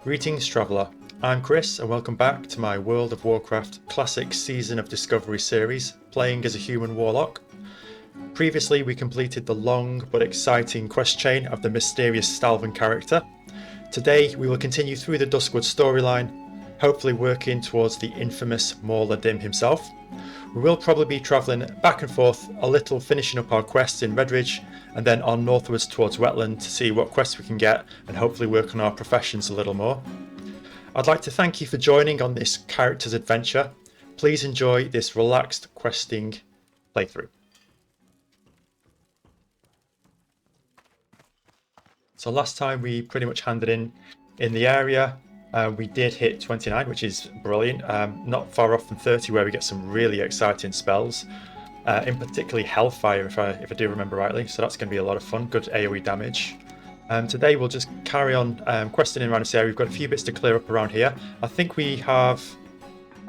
Greetings, Traveller. I'm Chris, and welcome back to my World of Warcraft Classic Season of Discovery series, playing as a human Warlock. Previously, we completed the long but exciting quest chain of the mysterious Stalvan character. Today, we will continue through the Duskwood storyline, hopefully working towards the infamous Mauler Dim himself. We will probably be travelling back and forth a little, finishing up our quests in Redridge, and then on northwards towards Wetland to see what quests we can get and hopefully work on our professions a little more. I'd like to thank you for joining on this character's adventure. Please enjoy this relaxed questing playthrough. So last time we pretty much handed in the area. We did hit 29, which is brilliant. Not far off from 30, where we get some really exciting spells. In particularly Hellfire, if I do remember rightly. So that's going to be a lot of fun. Good AoE damage. Today we'll just carry on questing around this area. We've got a few bits to clear up around here. I think we have...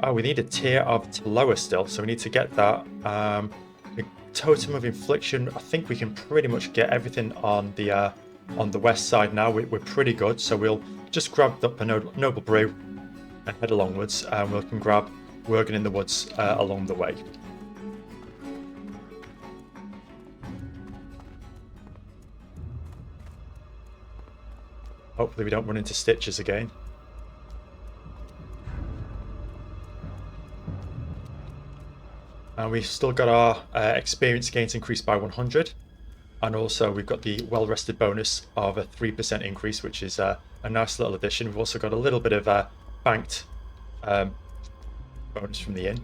Oh, we need a tier of lower still, so we need to get that. The Totem of Infliction, I think we can pretty much get everything on the west side now. We're pretty good, so we'll just grab up a Noble Brew and head alongwards, and we can grab Worgen in the Woods along the way. Hopefully we don't run into Stitches again. And we've still got our experience gains increased by 100. And also we've got the well-rested bonus of a 3% increase, which is a nice little addition. We've also got a little bit of a banked bonus from the inn.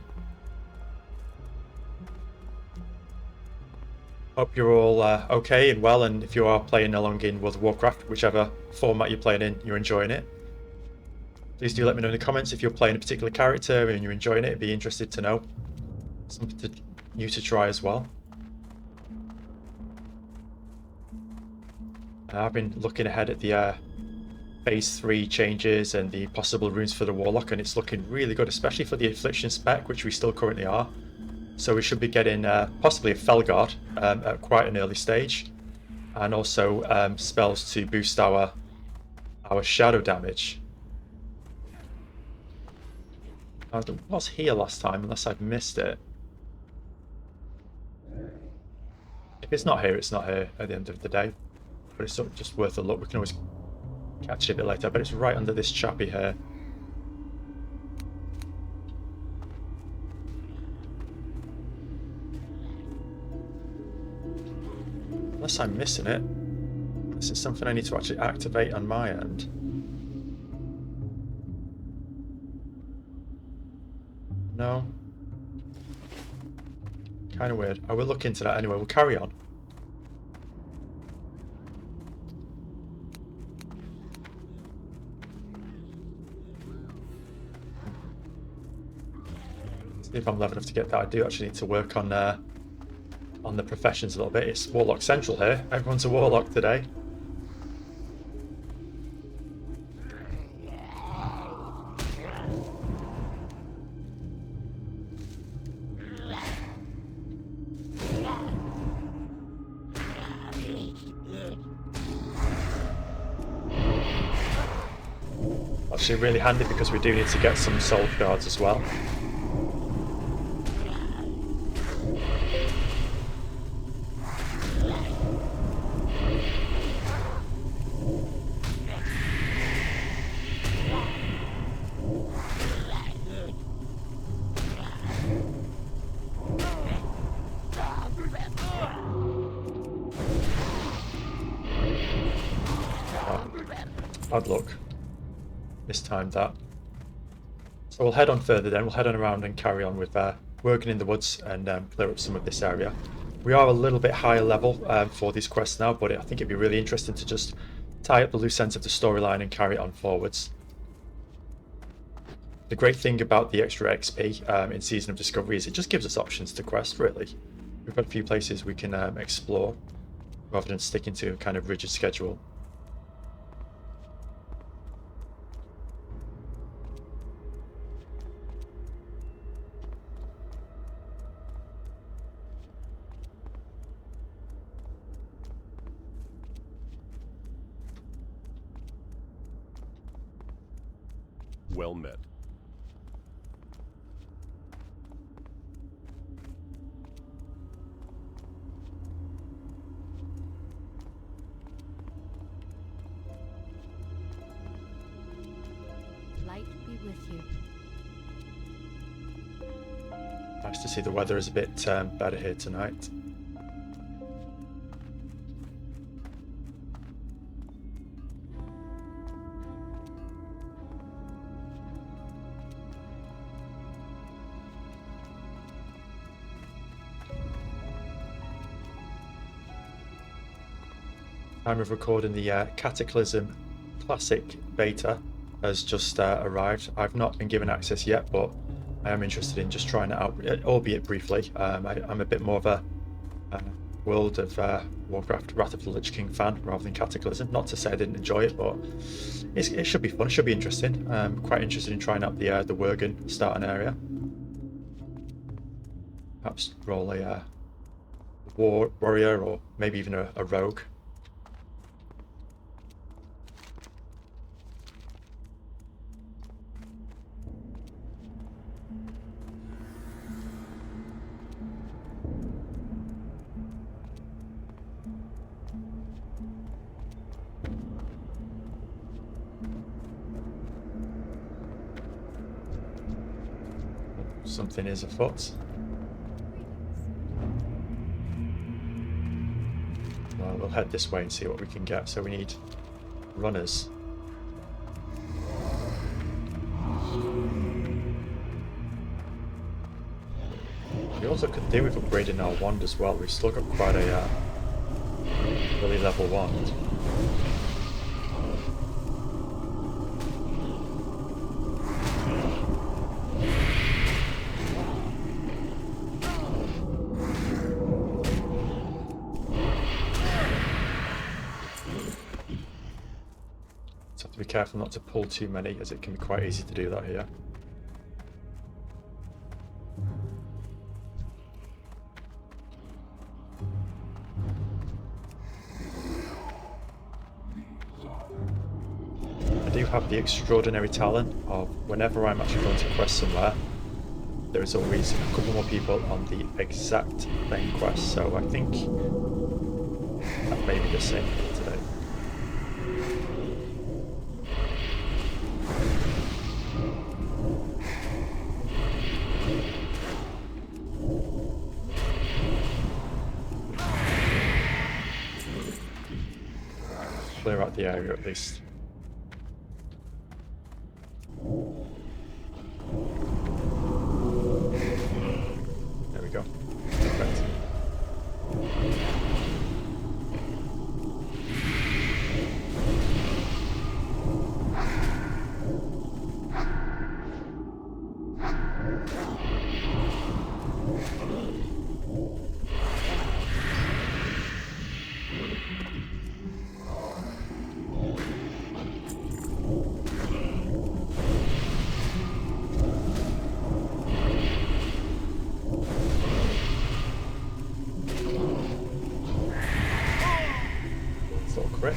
Hope you're all okay and well, and if you are playing along in World of Warcraft, whichever format you're playing in, you're enjoying it. Please do let me know in the comments if you're playing a particular character and you're enjoying it. I'd be interested to know. Something new to try as well. I've been looking ahead at the phase 3 changes and the possible runes for the Warlock, and it's looking really good, especially for the Affliction spec, which we still currently are. So we should be getting possibly a Felguard at quite an early stage, and also spells to boost our shadow damage. It was here last time, unless I've missed it. If it's not here, it's not here at the end of the day. But it's sort of just worth a look. We can always catch it a bit later, but it's right under this chappy here. Unless I'm missing it. This is something I need to actually activate on my end. No. Kind of weird. I will look into that anyway. We'll carry on. See if I'm level enough to get that. I do actually need to work on the professions a little bit. It's Warlock Central here. Everyone's a Warlock today. Actually really handy because we do need to get some soul shards as well. Bad luck. Mistimed that. So we'll head on further then. We'll head on around and carry on with working in the woods and clear up some of this area. We are a little bit higher level for these quests now, but I think it'd be really interesting to just tie up the loose ends of the storyline and carry it on forwards. The great thing about the extra XP in Season of Discovery is it just gives us options to quest, really. We've got a few places we can explore rather than sticking to a kind of rigid schedule. Well met. Light be with you. Nice to see the weather is a bit better here tonight. Time of recording, the Cataclysm Classic beta has just arrived. I've not been given access yet, but I am interested in just trying it out, albeit briefly. I'm a bit more of a World of Warcraft Wrath of the Lich King fan rather than Cataclysm. Not to say I didn't enjoy it, but it should be fun. It should be interesting. I'm quite interested in trying out the Worgen starting area. Perhaps roll a warrior or maybe even a rogue. Something is afoot. Well, we'll head this way and see what we can get. So we need runners. We also could do with upgrading our wand as well. We've still got quite a really level wand. Be careful not to pull too many, as it can be quite easy to do that here. I do have the extraordinary talent of whenever I'm actually going to quest somewhere, there is always a couple more people on the exact same quest, so I think that may be the same today. Clear out the area at least. There we go. Perfect. Crit.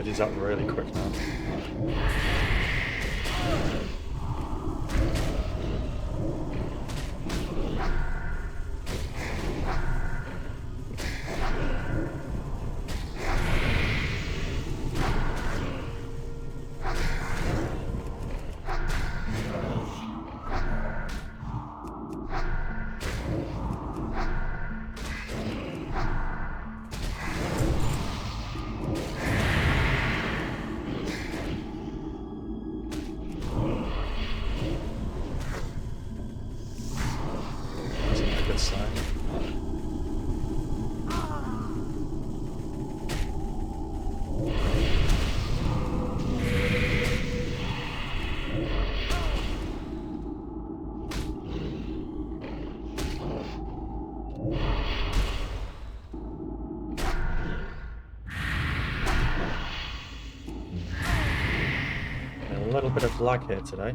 These up really quick now. bit of lag here today.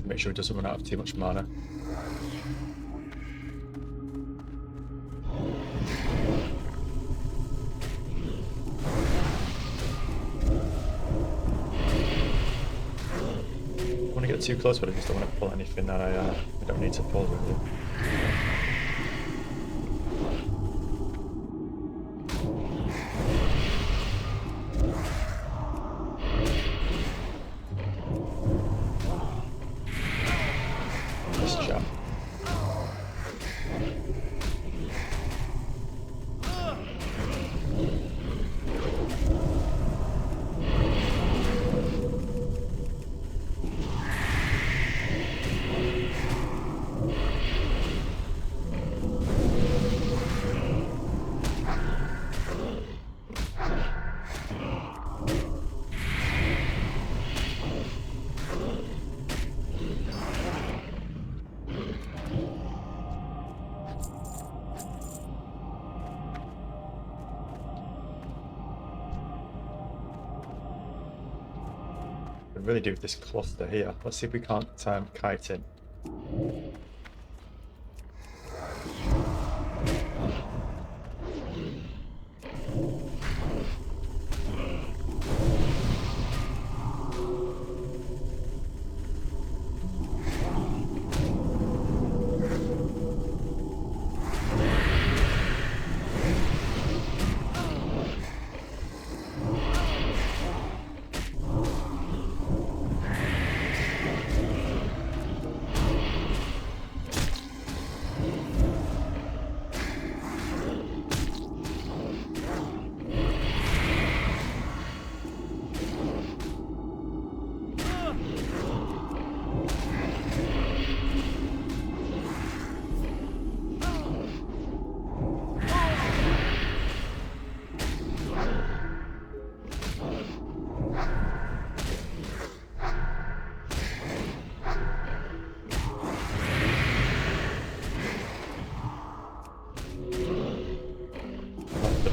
Make sure it doesn't run out of too much mana. I want to get too close, but I just don't want to pull anything that I don't need to pull really. Really do with this cluster here. Let's see if we can't kite in.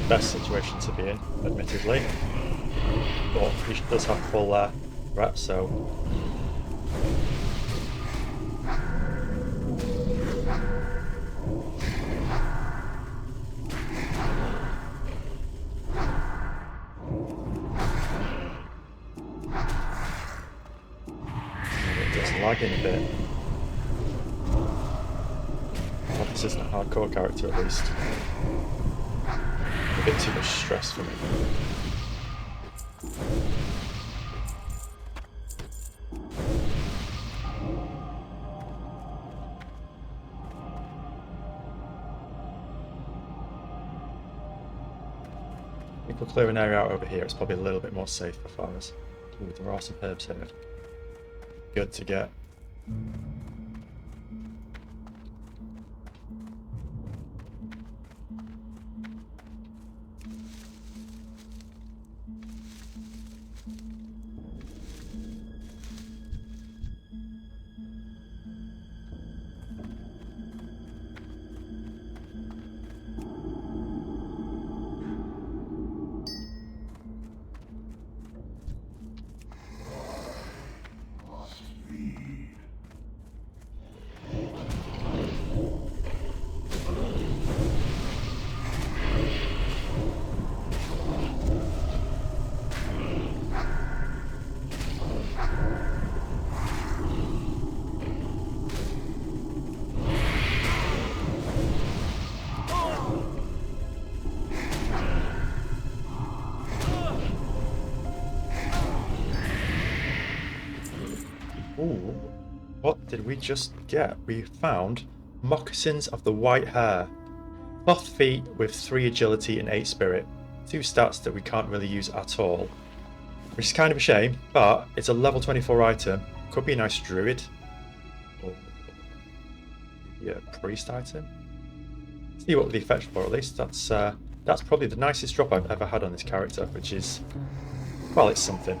Best situation to be in, admittedly, but he does have full rat, so it's just lagging a bit. Well, this isn't a hardcore character at least. A bit too much stress for me. I think we'll clear an area out over here. It's probably a little bit more safe for farmers. Ooh, there are some herbs here. Good to get. Ooh, what did we just get? We found Moccasins of the White Hare. Cloth feet with 3 agility and 8 spirit. 2 stats that we can't really use at all. Which is kind of a shame, but it's a level 24 item. Could be a nice druid. Or yeah, priest item. See what the fetch for at least. That's probably the nicest drop I've ever had on this character, which is, well, it's something.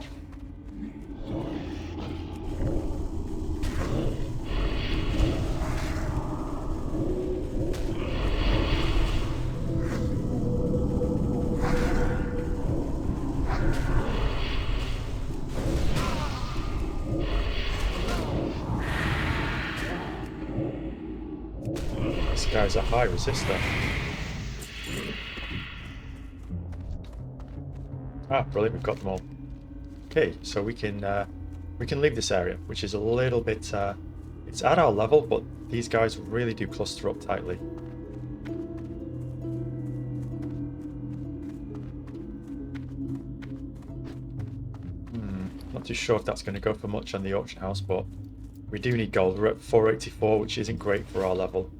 This guy's a high resistor. Ah, brilliant! We've got them all. Okay, so we can leave this area, which is a little bit. It's at our level, but these guys really do cluster up tightly. Not too sure if that's going to go for much on the auction house, but we do need gold. We're at 484, which isn't great for our level.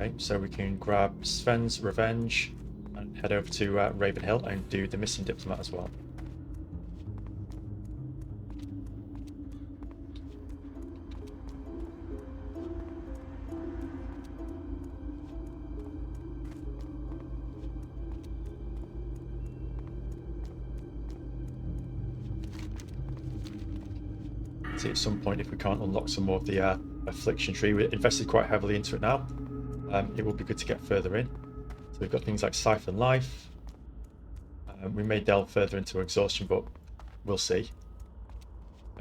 Okay, so we can grab Sven's Revenge and head over to Ravenhill and do the Missing Diplomat as well. See at some point if we can't unlock some more of the Affliction tree. We're invested quite heavily into it now. It will be good to get further in. So we've got things like Siphon Life. We may delve further into Exhaustion, but we'll see.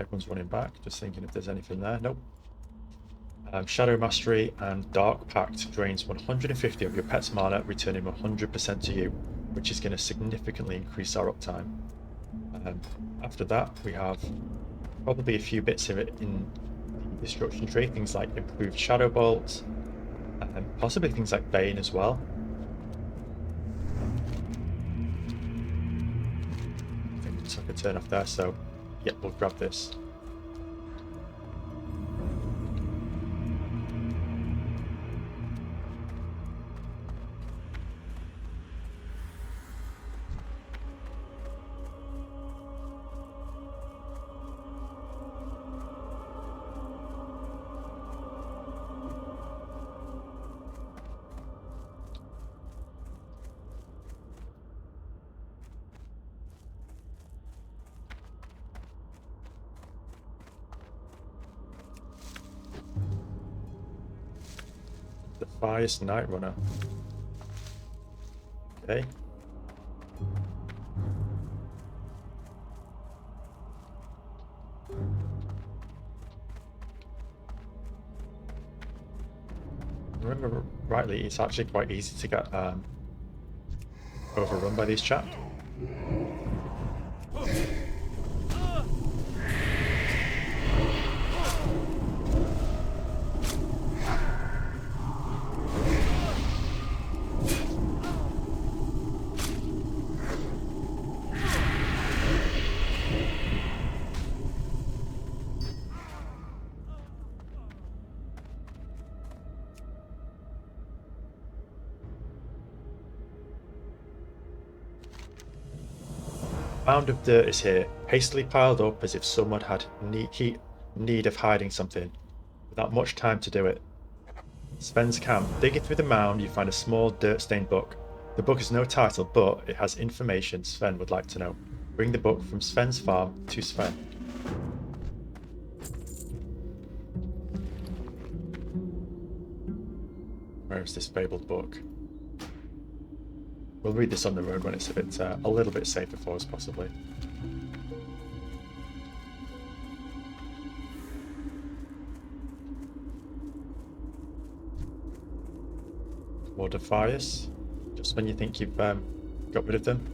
Everyone's running back, just thinking if there's anything there. Nope. Shadow Mastery and Dark Pact drains 150 of your pet's mana, returning 100% to you, which is going to significantly increase our uptime. After that, we have probably a few bits of it in the Destruction tree, things like improved Shadow Bolt, and possibly things like Bane as well. I think we took a turn off there, so yeah, we'll grab this. The Fierce Night Runner. Okay. Remember rightly, it's actually quite easy to get overrun by these chaps. Mound of dirt is here, hastily piled up as if someone had need of hiding something, without much time to do it. Sven's camp. Digging through the mound, you find a small dirt-stained book. The book has no title, but it has information Sven would like to know. Bring the book from Sven's farm to Sven. Where is this fabled book? We'll read this on the road when it's a little bit safer for us, possibly. More Defias, just when you think you've got rid of them.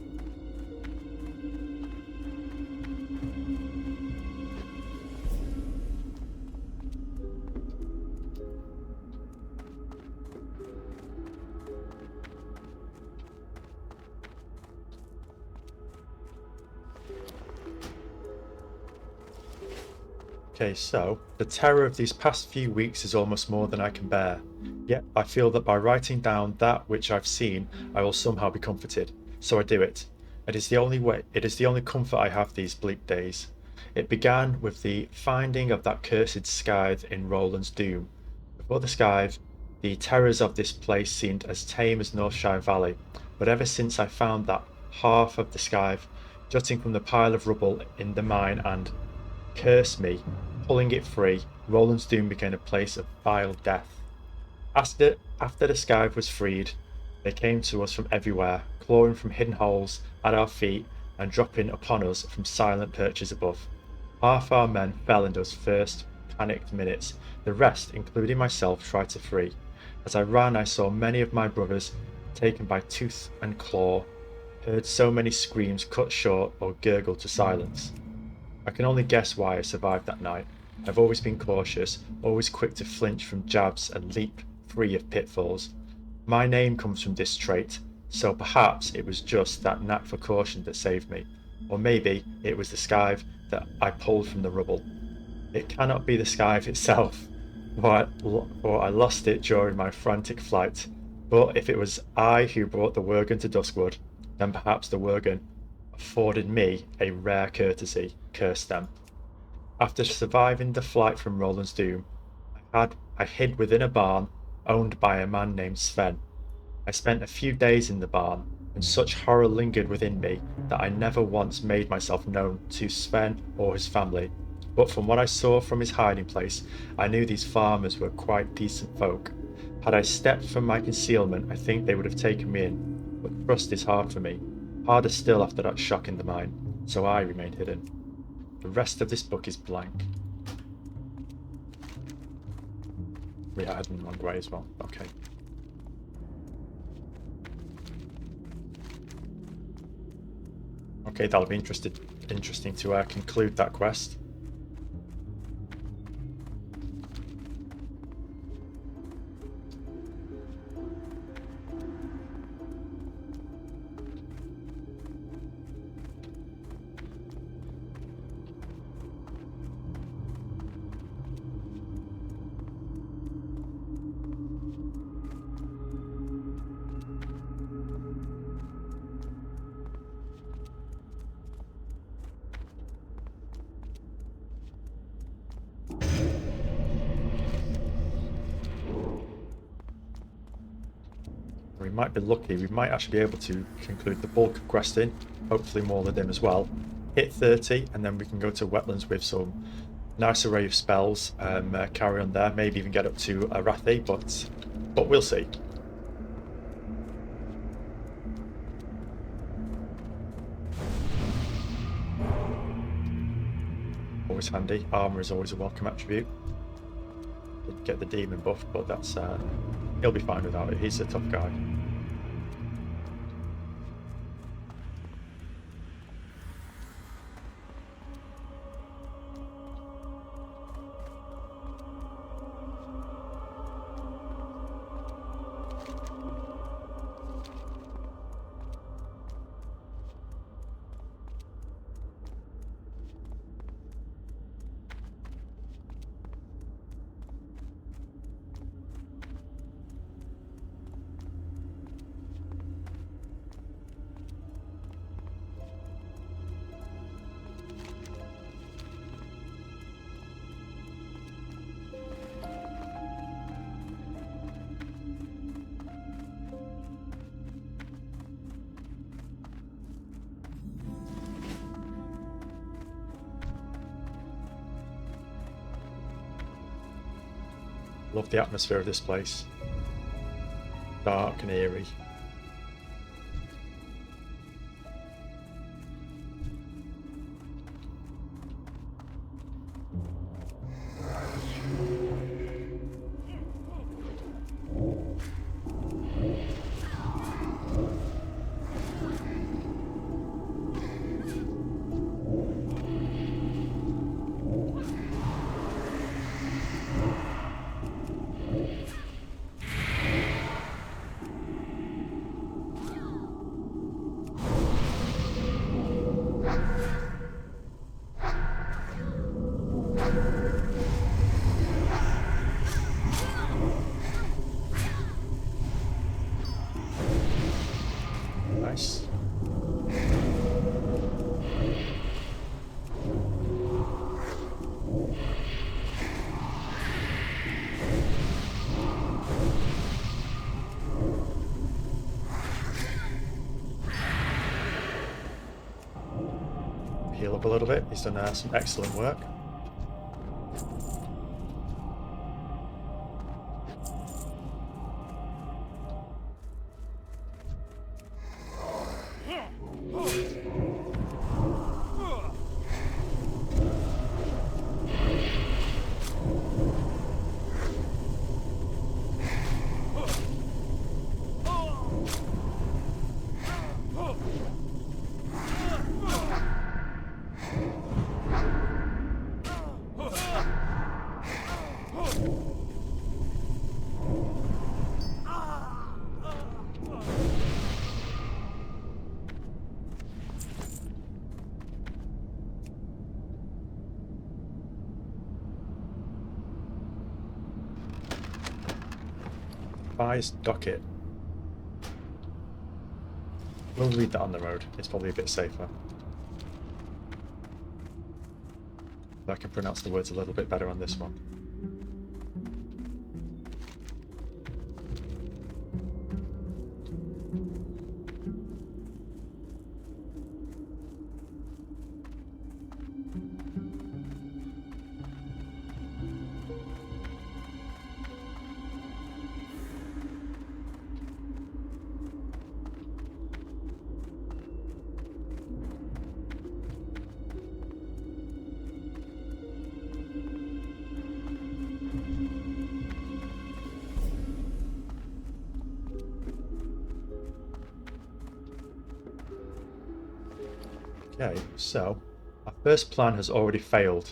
Okay, so the terror of these past few weeks is almost more than I can bear. Yet I feel that by writing down that which I've seen, I will somehow be comforted. So I do it. It is the only way, it is the only comfort I have these bleak days. It began with the finding of that cursed scythe in Roland's Doom. Before the scythe, the terrors of this place seemed as tame as Northshire Valley, but ever since I found that half of the scythe jutting from the pile of rubble in the mine and, curse me, pulling it free, Roland's Doom became a place of vile death. After the scythe was freed, they came to us from everywhere, clawing from hidden holes at our feet and dropping upon us from silent perches above. Half our men fell in those first panicked minutes. The rest, including myself, tried to free. As I ran, I saw many of my brothers taken by tooth and claw, heard so many screams cut short or gurgled to silence. I can only guess why I survived that night. I've always been cautious, always quick to flinch from jabs and leap free of pitfalls. My name comes from this trait, so perhaps it was just that knack for caution that saved me. Or maybe it was the scythe that I pulled from the rubble. It cannot be the scythe itself, for I lost it during my frantic flight. But if it was I who brought the Worgen to Duskwood, then perhaps the Worgen afforded me a rare courtesy. Curse them. After surviving the flight from Roland's Doom, I hid within a barn owned by a man named Sven. I spent a few days in the barn, and such horror lingered within me that I never once made myself known to Sven or his family. But from what I saw from his hiding place, I knew these farmers were quite decent folk. Had I stepped from my concealment, I think they would have taken me in, but trust is hard for me, harder still after that shock in the mine, so I remained hidden. The rest of this book is blank. Yeah, I had them the wrong way as well. Okay. Okay, that'll be interesting to conclude that quest. We might be lucky, we might actually be able to conclude the bulk of questing, hopefully more than him as well. Hit 30 and then we can go to wetlands with some nice array of spells, carry on there, maybe even get up to Arathi, but we'll see. Always handy, armour is always a welcome attribute. Didn't get the demon buff, but that's he'll be fine without it, he's a tough guy. Love the atmosphere of this place. Dark and eerie. Nice. Heal up a little bit. He's done some excellent work. Buys docket. We'll read that on the road. It's probably a bit safer. I can pronounce the words a little bit better on this one. Okay, so our first plan has already failed.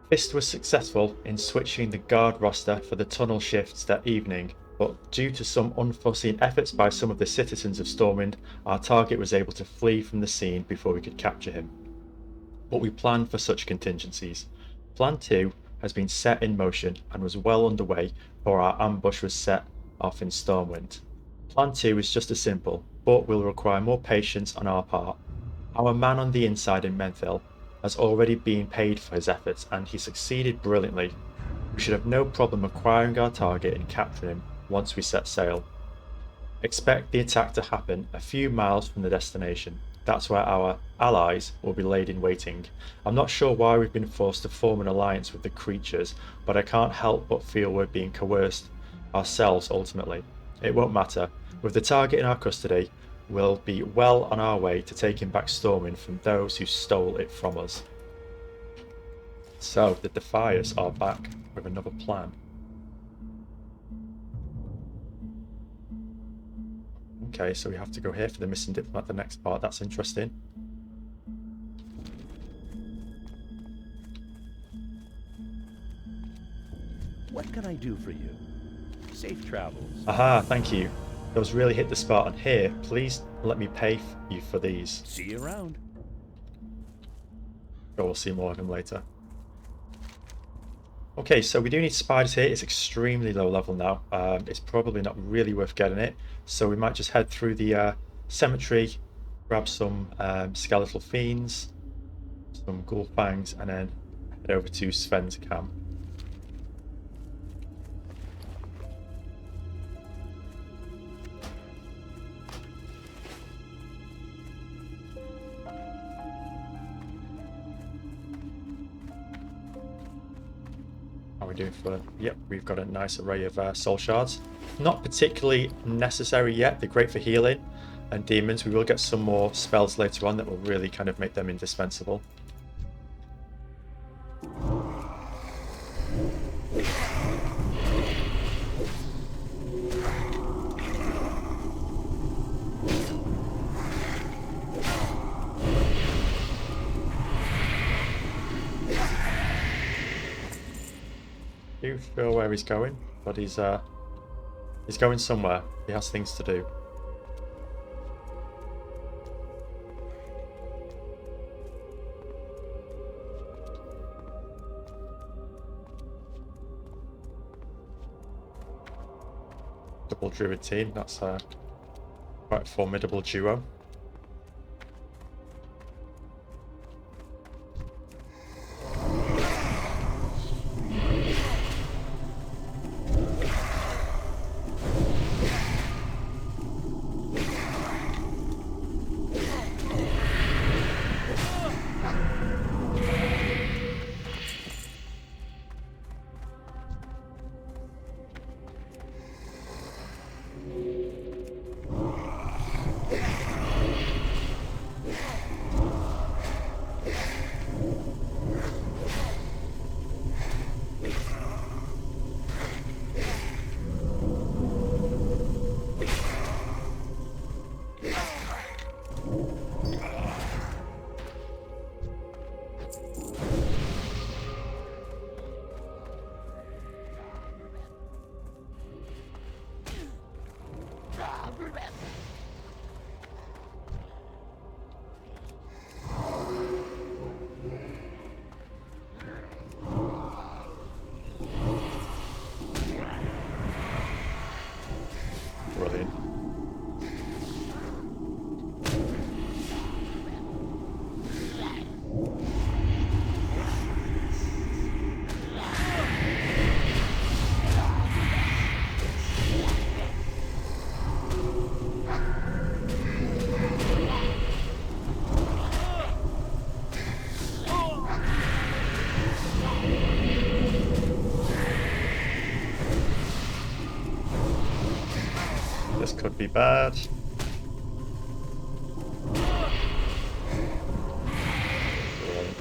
Fist was successful in switching the guard roster for the tunnel shifts that evening, but due to some unforeseen efforts by some of the citizens of Stormwind, our target was able to flee from the scene before we could capture him. But we planned for such contingencies. Plan 2 has been set in motion and was well underway before our ambush was set off in Stormwind. Plan 2 is just as simple, but will require more patience on our part. Our man on the inside in Menthil has already been paid for his efforts and he succeeded brilliantly. We should have no problem acquiring our target and capturing him once we set sail. Expect the attack to happen a few miles from the destination. That's where our allies will be laid in waiting. I'm not sure why we've been forced to form an alliance with the creatures, but I can't help but feel we're being coerced ourselves ultimately. It won't matter. With the target in our custody, we'll be well on our way to taking back Stormwind from those who stole it from us. So, the Defiers are back with another plan. Okay, so we have to go here for the missing diplomat, the next part. That's interesting. What can I do for you? Safe travels. Aha, thank you. Those really hit the spot. And here, please let me pay you for these. See you around. Sure, we'll see more of him later. Okay, so we do need spiders here. It's extremely low level now. It's probably not really worth getting it. So we might just head through the cemetery, grab some skeletal fiends, some ghoul fangs, and then head over to Sven's camp. How are we doing for... Yep, we've got a nice array of soul shards. Not particularly necessary yet. They're great for healing and demons. We will get some more spells later on that will really kind of make them indispensable. Not sure where he's going, but he's going somewhere. He has things to do. Double druid team. That's Quite a formidable duo. Brilliant. This could be bad. Brilliant.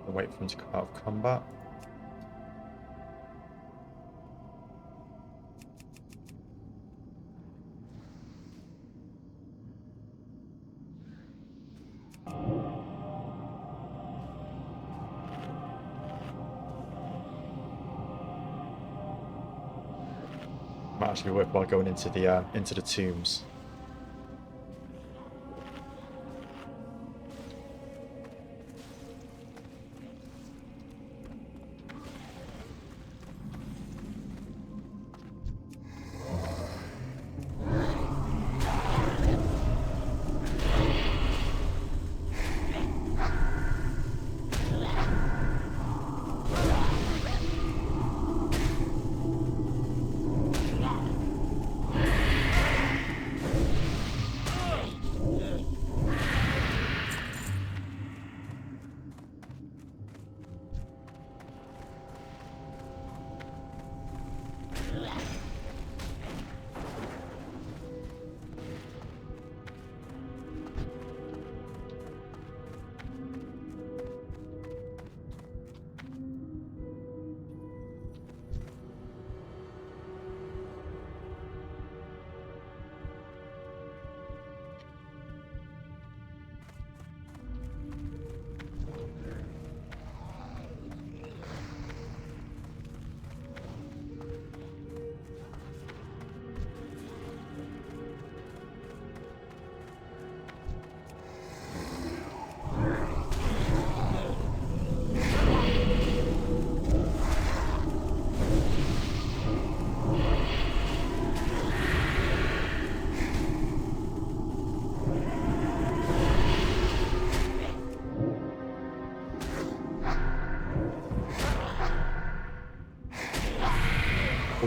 Wait for him to come out of combat. Might actually be worthwhile going into the tombs.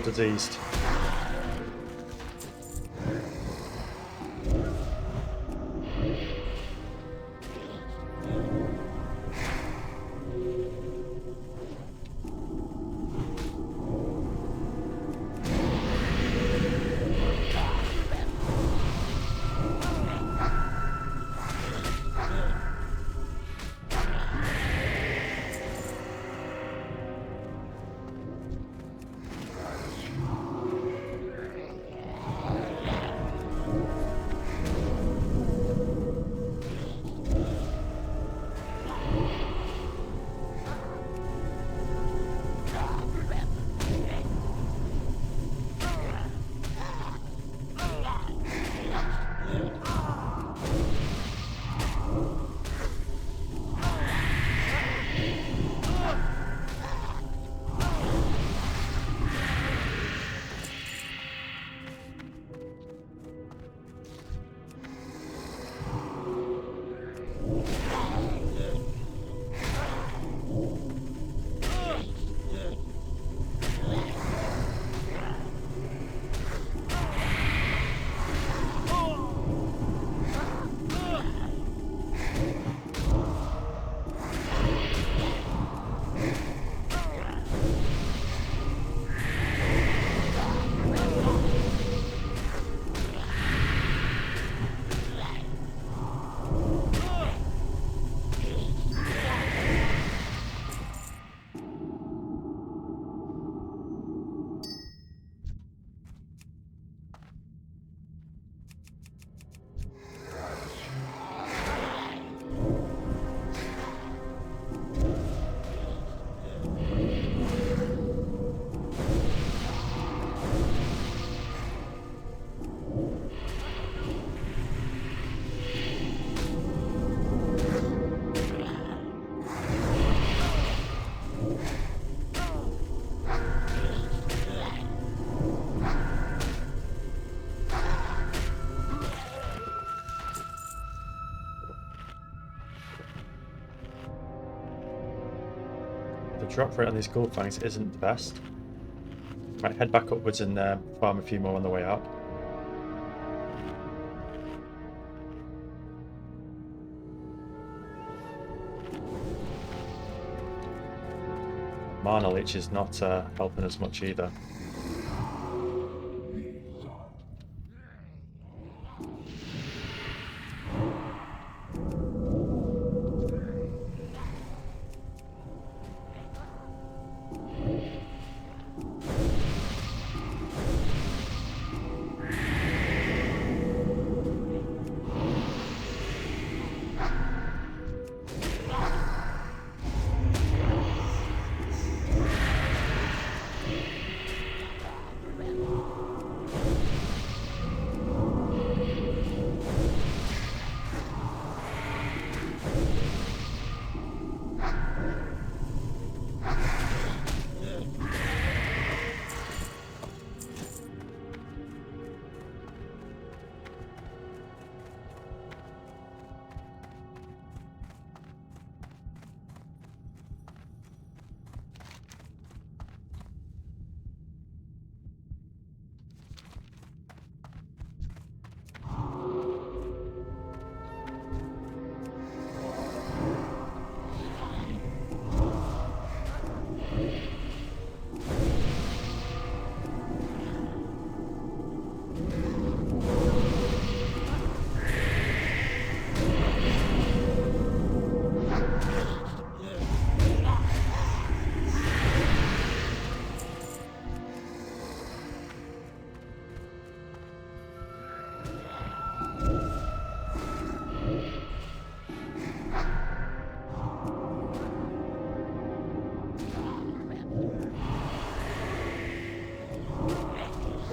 Diseased. drop rate on these gold fangs isn't the best. Might head back upwards and farm a few more on the way out. Mana Leech is not helping us much either.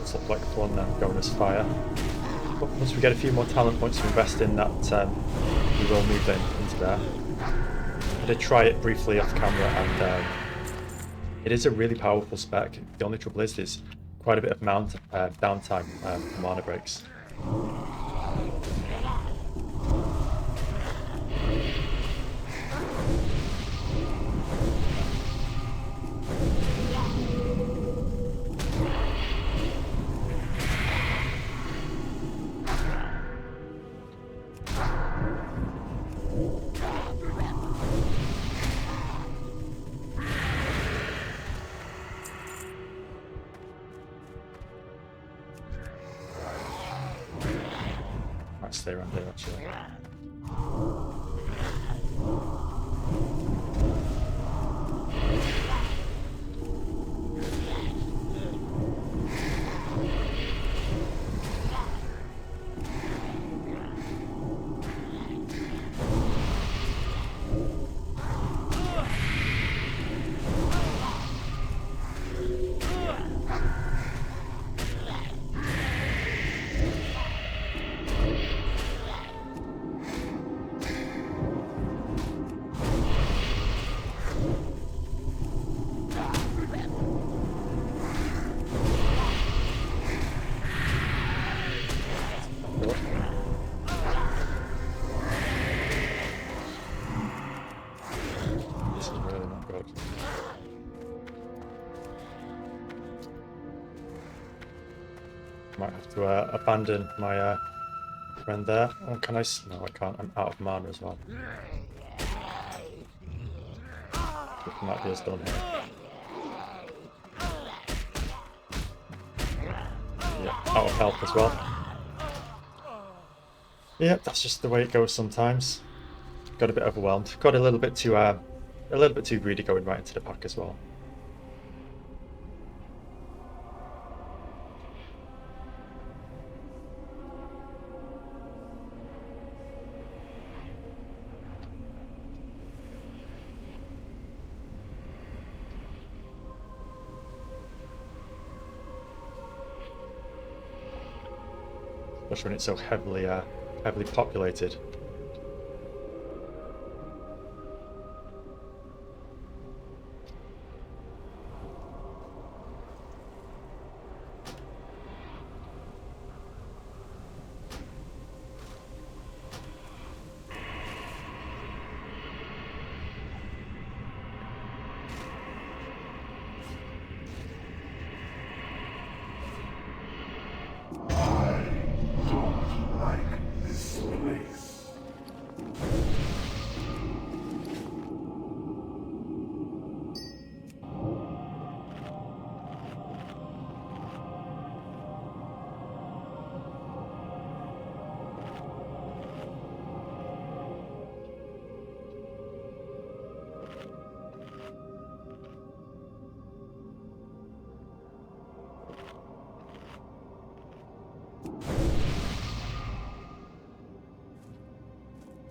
Stuff like one bonus fire. But once we get a few more talent points to invest in that, we will move into there. I did try it briefly off camera, and it is a really powerful spec. The only trouble is there's quite a bit of downtime for mana breaks. Stay around here actually. Might have to abandon my friend there. Oh, can I? No, I can't. I'm out of mana as well. Looking like he is done here. Yeah, out of health as well. Yeah, that's just the way it goes sometimes. Got a bit overwhelmed. Got a little bit too greedy going right into the pack as well. Especially when it's so heavily populated.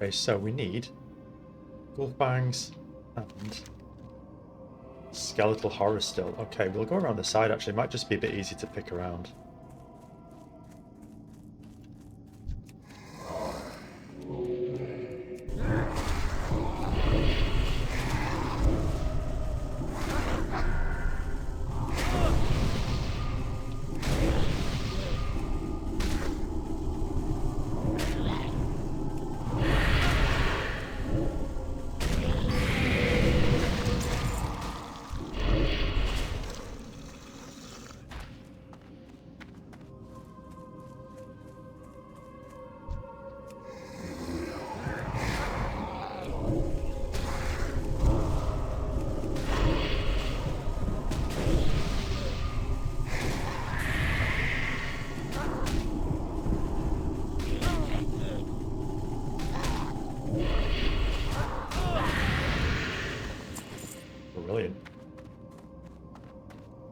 Okay, so we need wolf bangs and skeletal horror still. Okay, we'll go around the side actually. It might just be a bit easy to pick around. Brilliant.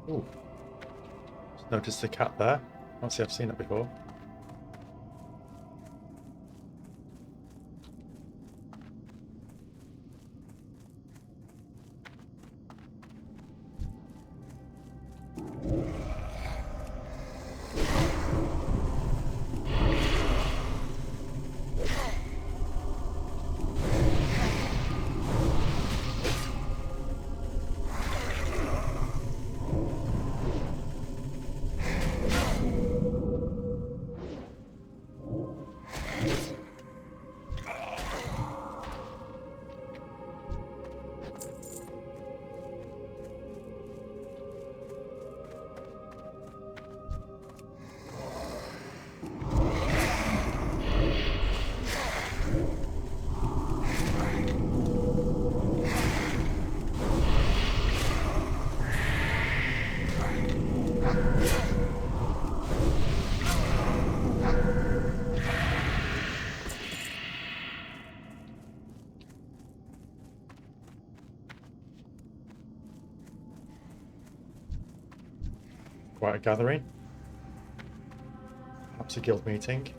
Ooh. Just noticed the cat there. Can't say I've seen that before. Quite a gathering. Perhaps a guild meeting.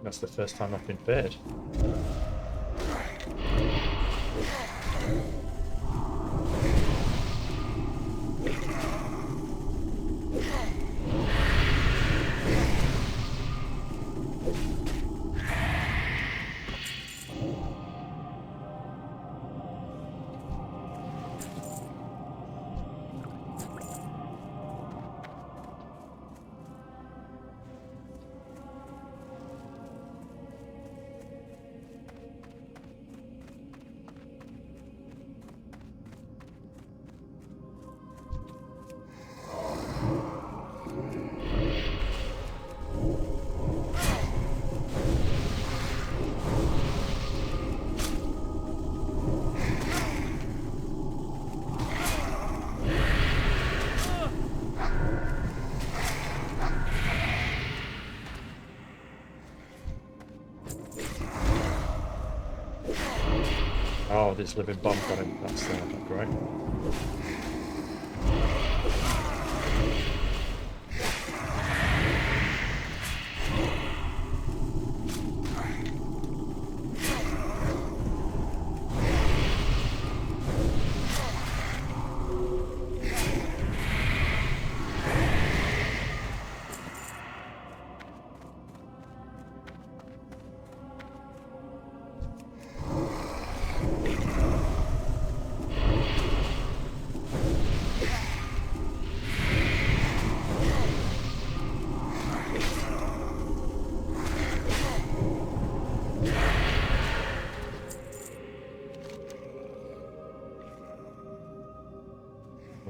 That's the first time I've been fed. Oh, this living bomb got him. That's not great.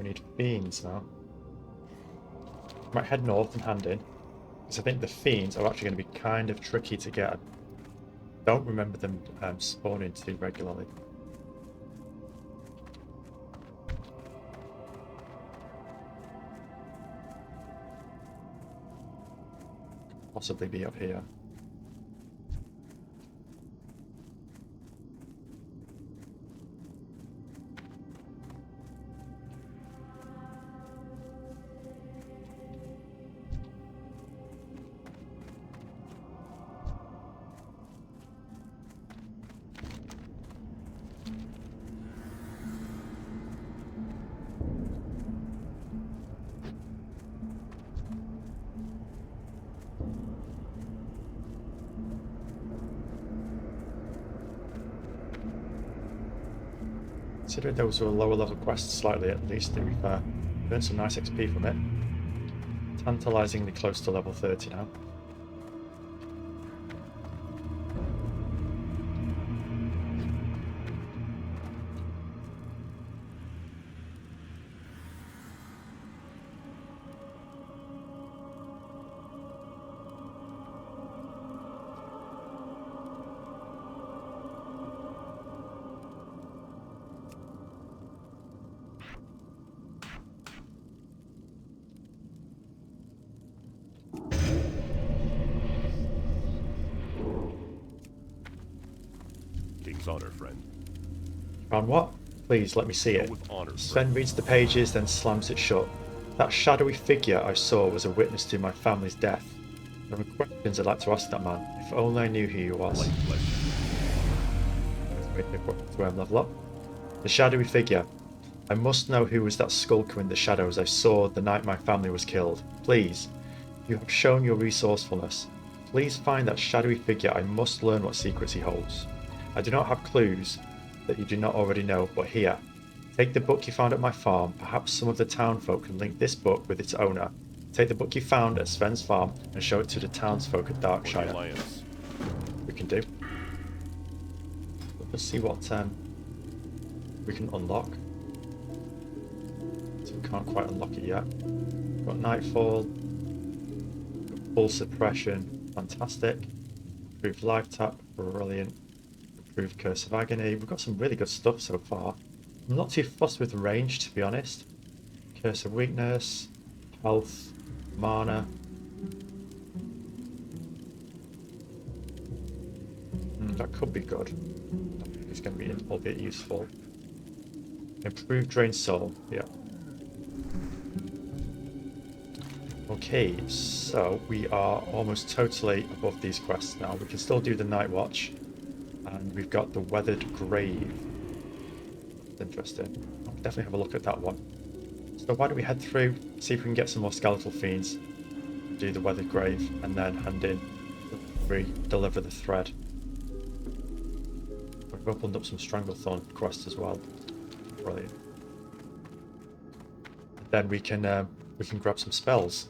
We need fiends now. Might head north and hand in, because I think the fiends are actually going to be kind of tricky to get. I don't remember them spawning too regularly. Possibly be up here. Considering those were lower level quests slightly, at least we've earned some nice XP from it. Tantalizingly close to level 30 now. King's honor, friend. Found what? Please let me see it. With honor, Sven reads the pages, then slams it shut. That shadowy figure I saw was a witness to my family's death. There are questions I'd like to ask that man. If only I knew who he was. Wait to level up. The shadowy figure. I must know who was that skulker in the shadows I saw the night my family was killed. Please. You have shown your resourcefulness. Please find that shadowy figure. I must learn what secrets he holds. I do not have clues that you do not already know, but here. Take the book you found at my farm. Perhaps some of the townsfolk can link this book with its owner. Take the book you found at Sven's farm and show it to the townsfolk at Darkshire. We can do. Let's see what we can unlock. So we can't quite unlock it yet. We've got Nightfall. We've got Full Suppression. Fantastic. Improved Life Tap. Brilliant. Improved Curse of Agony. We've got some really good stuff so far. I'm not too fussed with range, to be honest. Curse of Weakness, Health, Mana. That could be good. It's going to be albeit useful. Improved Drain Soul, yeah. Okay, so we are almost totally above these quests now. We can still do the Night Watch. And we've got the Weathered Grave. That's interesting. I'll definitely have a look at that one. So why don't we head through, see if we can get some more skeletal fiends, do the Weathered Grave, and then hand in, deliver the thread. We've opened up some Stranglethorn quests as well. Brilliant. And then we can grab some spells.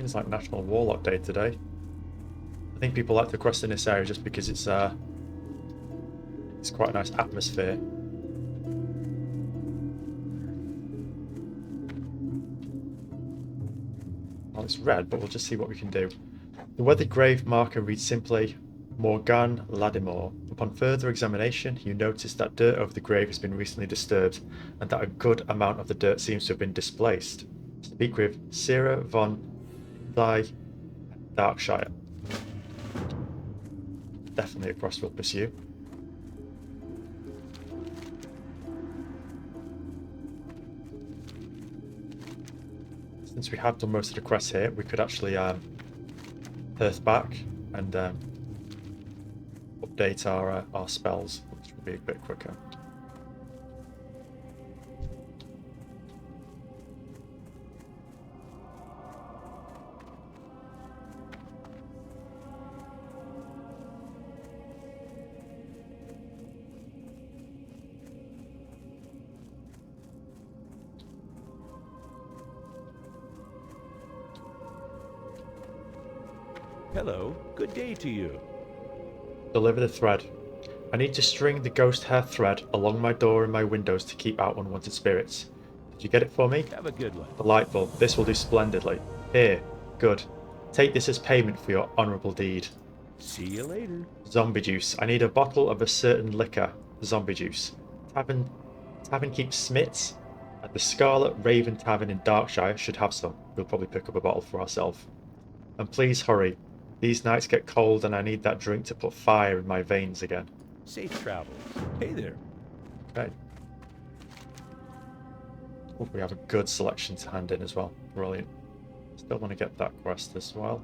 It's like National Warlock Day today. I think people like the quest in this area just because it's quite a nice atmosphere. Well, it's red, but we'll just see what we can do. The Weathered Grave marker reads simply, Morgan Ladimore. Upon further examination, you notice that dirt over the grave has been recently disturbed, and that a good amount of the dirt seems to have been displaced. Speak with Sarah von Darkshire. Definitely a quest we'll pursue. Since we have done most of the quests here, we could actually earth back and update our spells, which will be a bit quicker. Hello, good day to you. Deliver the thread. I need to string the ghost hair thread along my door and my windows to keep out unwanted spirits. Did you get it for me? Have a good one. Delightful. This will do splendidly. Here. Good. Take this as payment for your honourable deed. See you later. Zombie juice. I need a bottle of a certain liquor. Zombie juice. Tavern keeps Smiths. At the Scarlet Raven Tavern in Darkshire should have some. We'll probably pick up a bottle for ourselves. And please hurry. These nights get cold and I need that drink to put fire in my veins again. Safe travels. Hey there. Okay. Oh, we have a good selection to hand in as well. Brilliant. Still want to get that quest as well.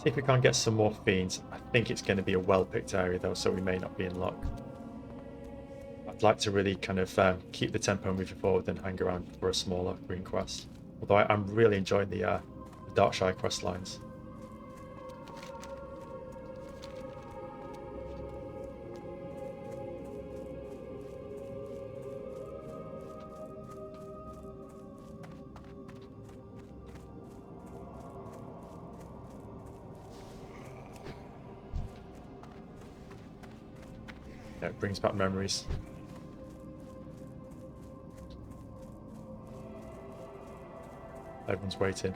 See if we can't get some more fiends. I think it's going to be a well-picked area though, so we may not be in luck. I'd like to really kind of keep the tempo moving forward and hang around for a smaller green quest. Although I'm really enjoying the Darkshire quest lines. Yeah, it brings back memories. Everyone's waiting.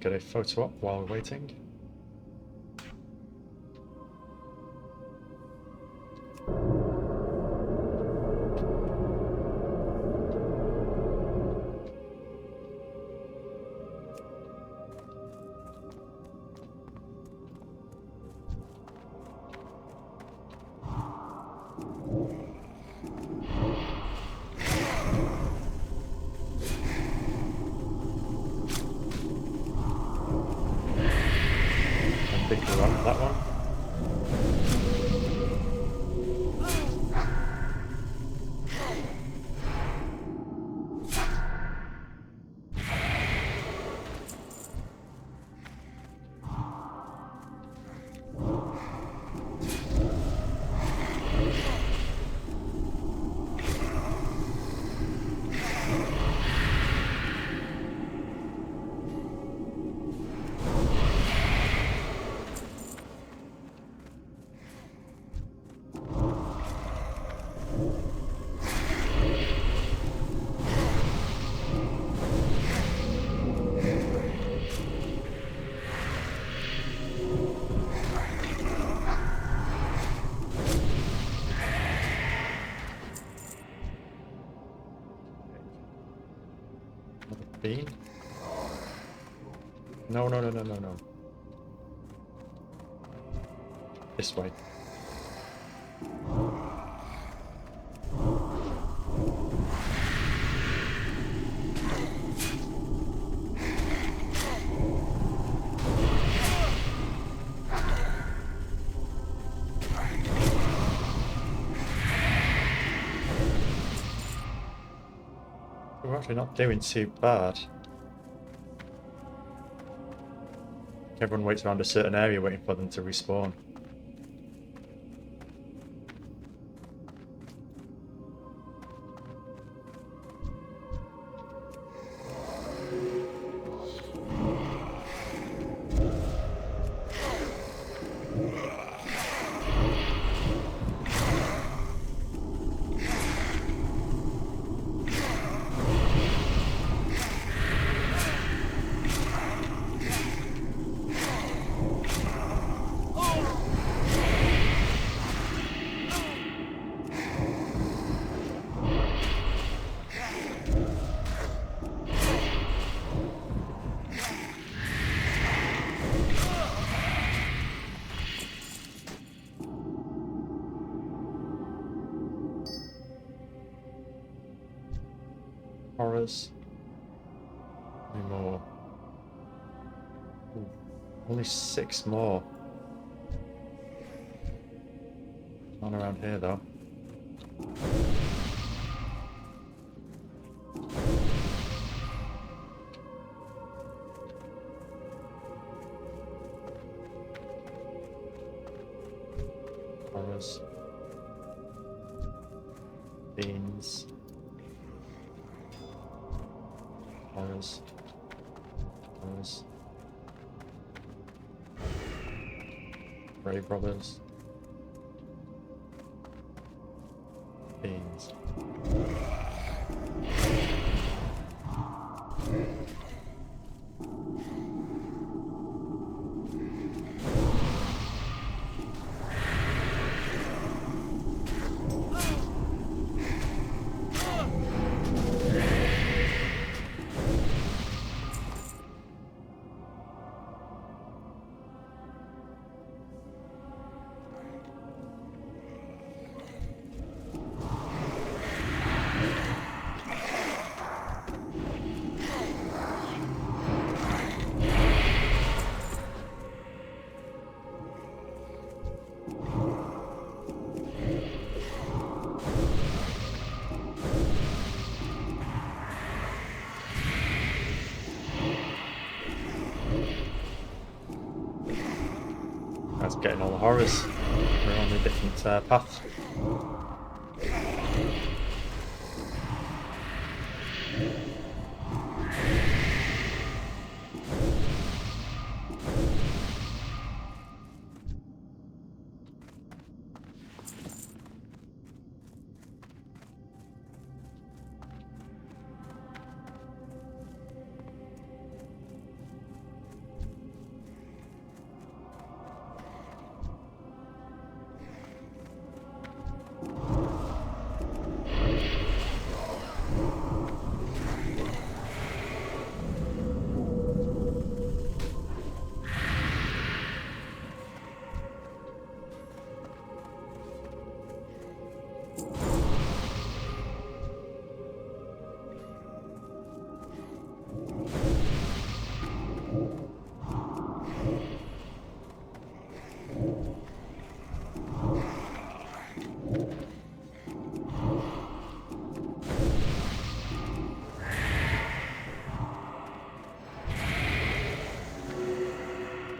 Get a photo up while we're waiting. Think about that one. Bean? No, no, no, no, no, no. This way. We're actually not doing too bad. Everyone waits around a certain area waiting for them to respawn. Horrors. Any more? Ooh, only 6 more. Not around here though. Horrors. Beans. Horrors. Horrors. Brave Brothers. Beans. That's getting all the horrors. We're on a different path.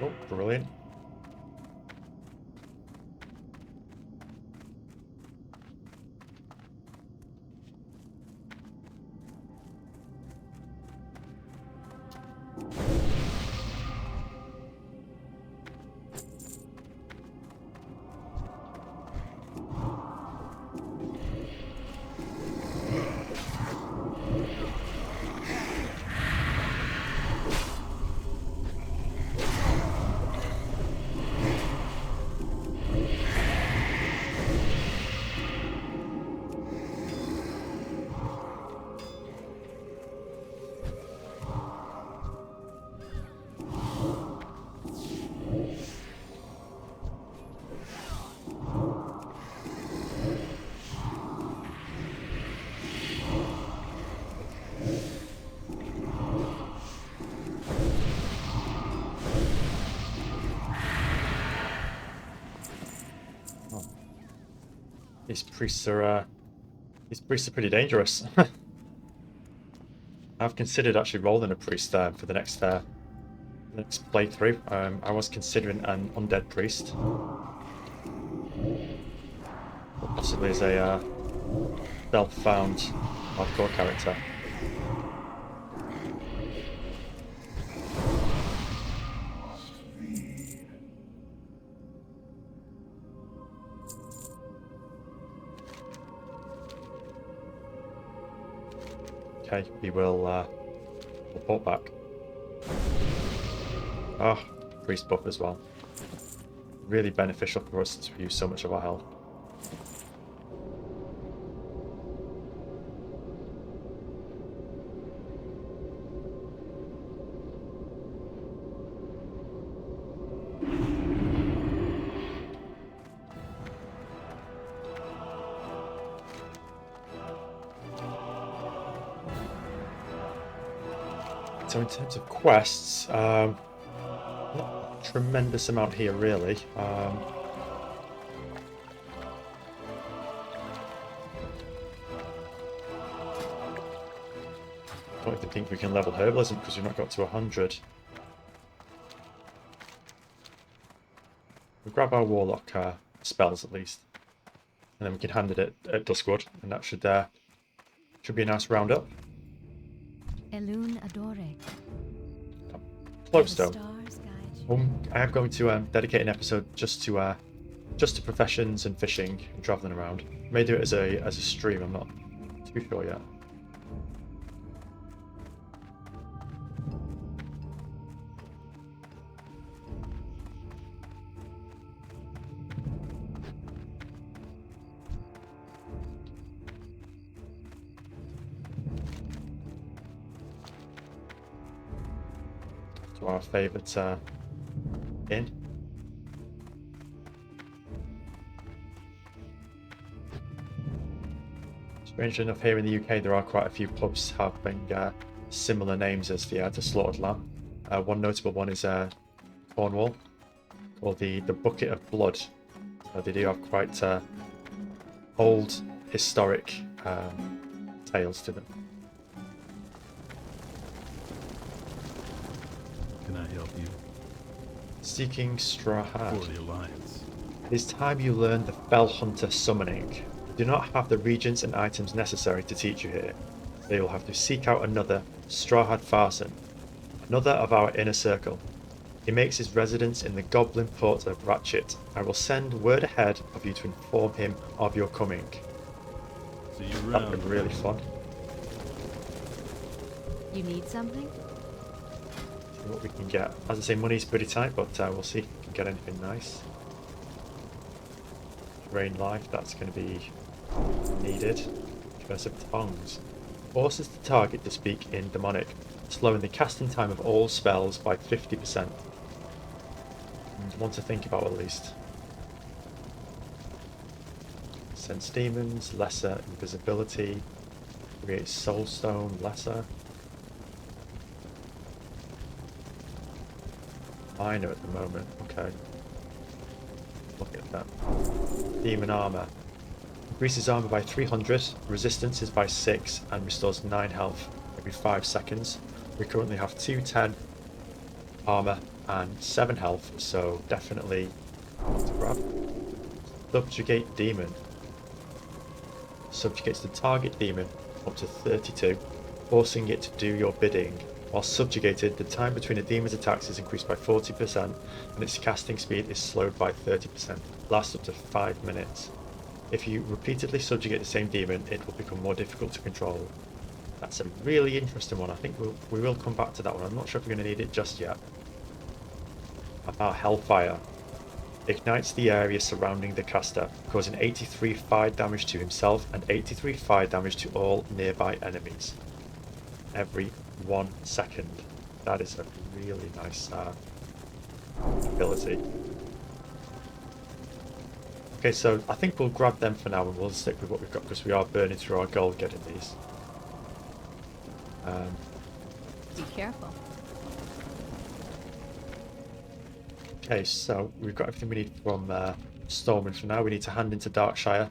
Oh, brilliant. These priests are pretty dangerous. I've considered actually rolling a priest for the next playthrough. I was considering an undead priest, possibly as a self-found hardcore character. Okay, we will report back. Ah, priest buff as well. Really beneficial for us to use so much of our health. So in terms of quests, not a tremendous amount here really. don't even think we can level herbalism because we've not got to 100. We'll grab our Warlock spells at least. And then we can hand it at Duskwood, and that should be a nice roundup. Elune Adore. Cloakstone. I am going to dedicate an episode just to professions and fishing and travelling around. May do it as a stream. I'm not too sure yet. To our favourite inn. Strangely enough, here in the UK, there are quite a few pubs having similar names as the Slaughtered Lamb. One notable one is Cornwall, called the Bucket of Blood. They do have quite old, historic tales to them. Can I help you? Seeking Straw Hat. For the Alliance. It is time you learn the Fell Hunter summoning. You do not have the regents and items necessary to teach you here, so you'll have to seek out another Strawhad Farson, another of our inner circle. He makes his residence in the Goblin Port of Ratchet. I will send word ahead of you to inform him of your coming. See you around. That would be really fun. You need something? See what we can get. As I say, money's pretty tight, but we'll see if we can get anything nice. Drain life, that's going to be needed. Curse of Tongues. Forces the target to speak in demonic, slowing the casting time of all spells by 50%. One to think about at least. Sense demons, lesser invisibility. Create soulstone, lesser. Minor at the moment, okay. Look at that. Demon armor. Increases armor by 300, resistance is by 6, and restores 9 health every 5 seconds. We currently have 210 armor and 7 health, so definitely want to grab. Subjugate demon. Subjugates the target demon up to 32, forcing it to do your bidding. While subjugated, the time between a demon's attacks is increased by 40%, and its casting speed is slowed by 30%. Lasts up to 5 minutes. If you repeatedly subjugate the same demon, it will become more difficult to control. That's a really interesting one. I think we will come back to that one. I'm not sure if we're going to need it just yet. Our Hellfire. Ignites the area surrounding the caster, causing 83 fire damage to himself and 83 fire damage to all nearby enemies. Every 1 second. That is a really nice ability. Okay, so I think we'll grab them for now and we'll stick with what we've got because we are burning through our gold getting these. Be careful. Okay, so we've got everything we need from Stormwind for now. We need to hand into Darkshire.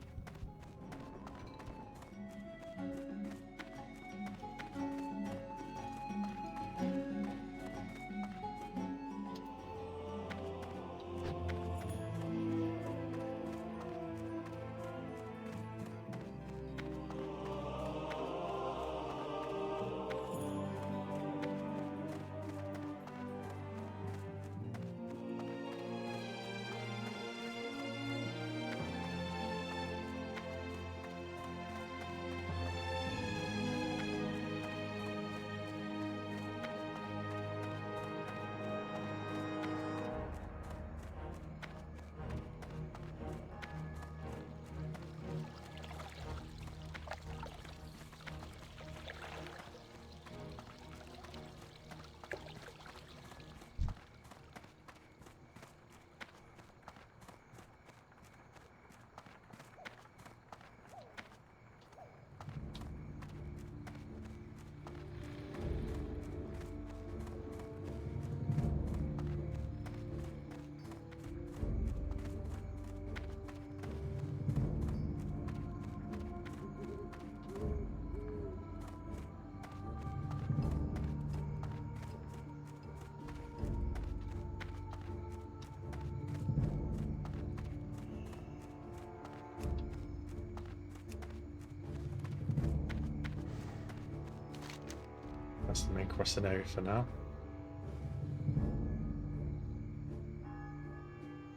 questing area for now.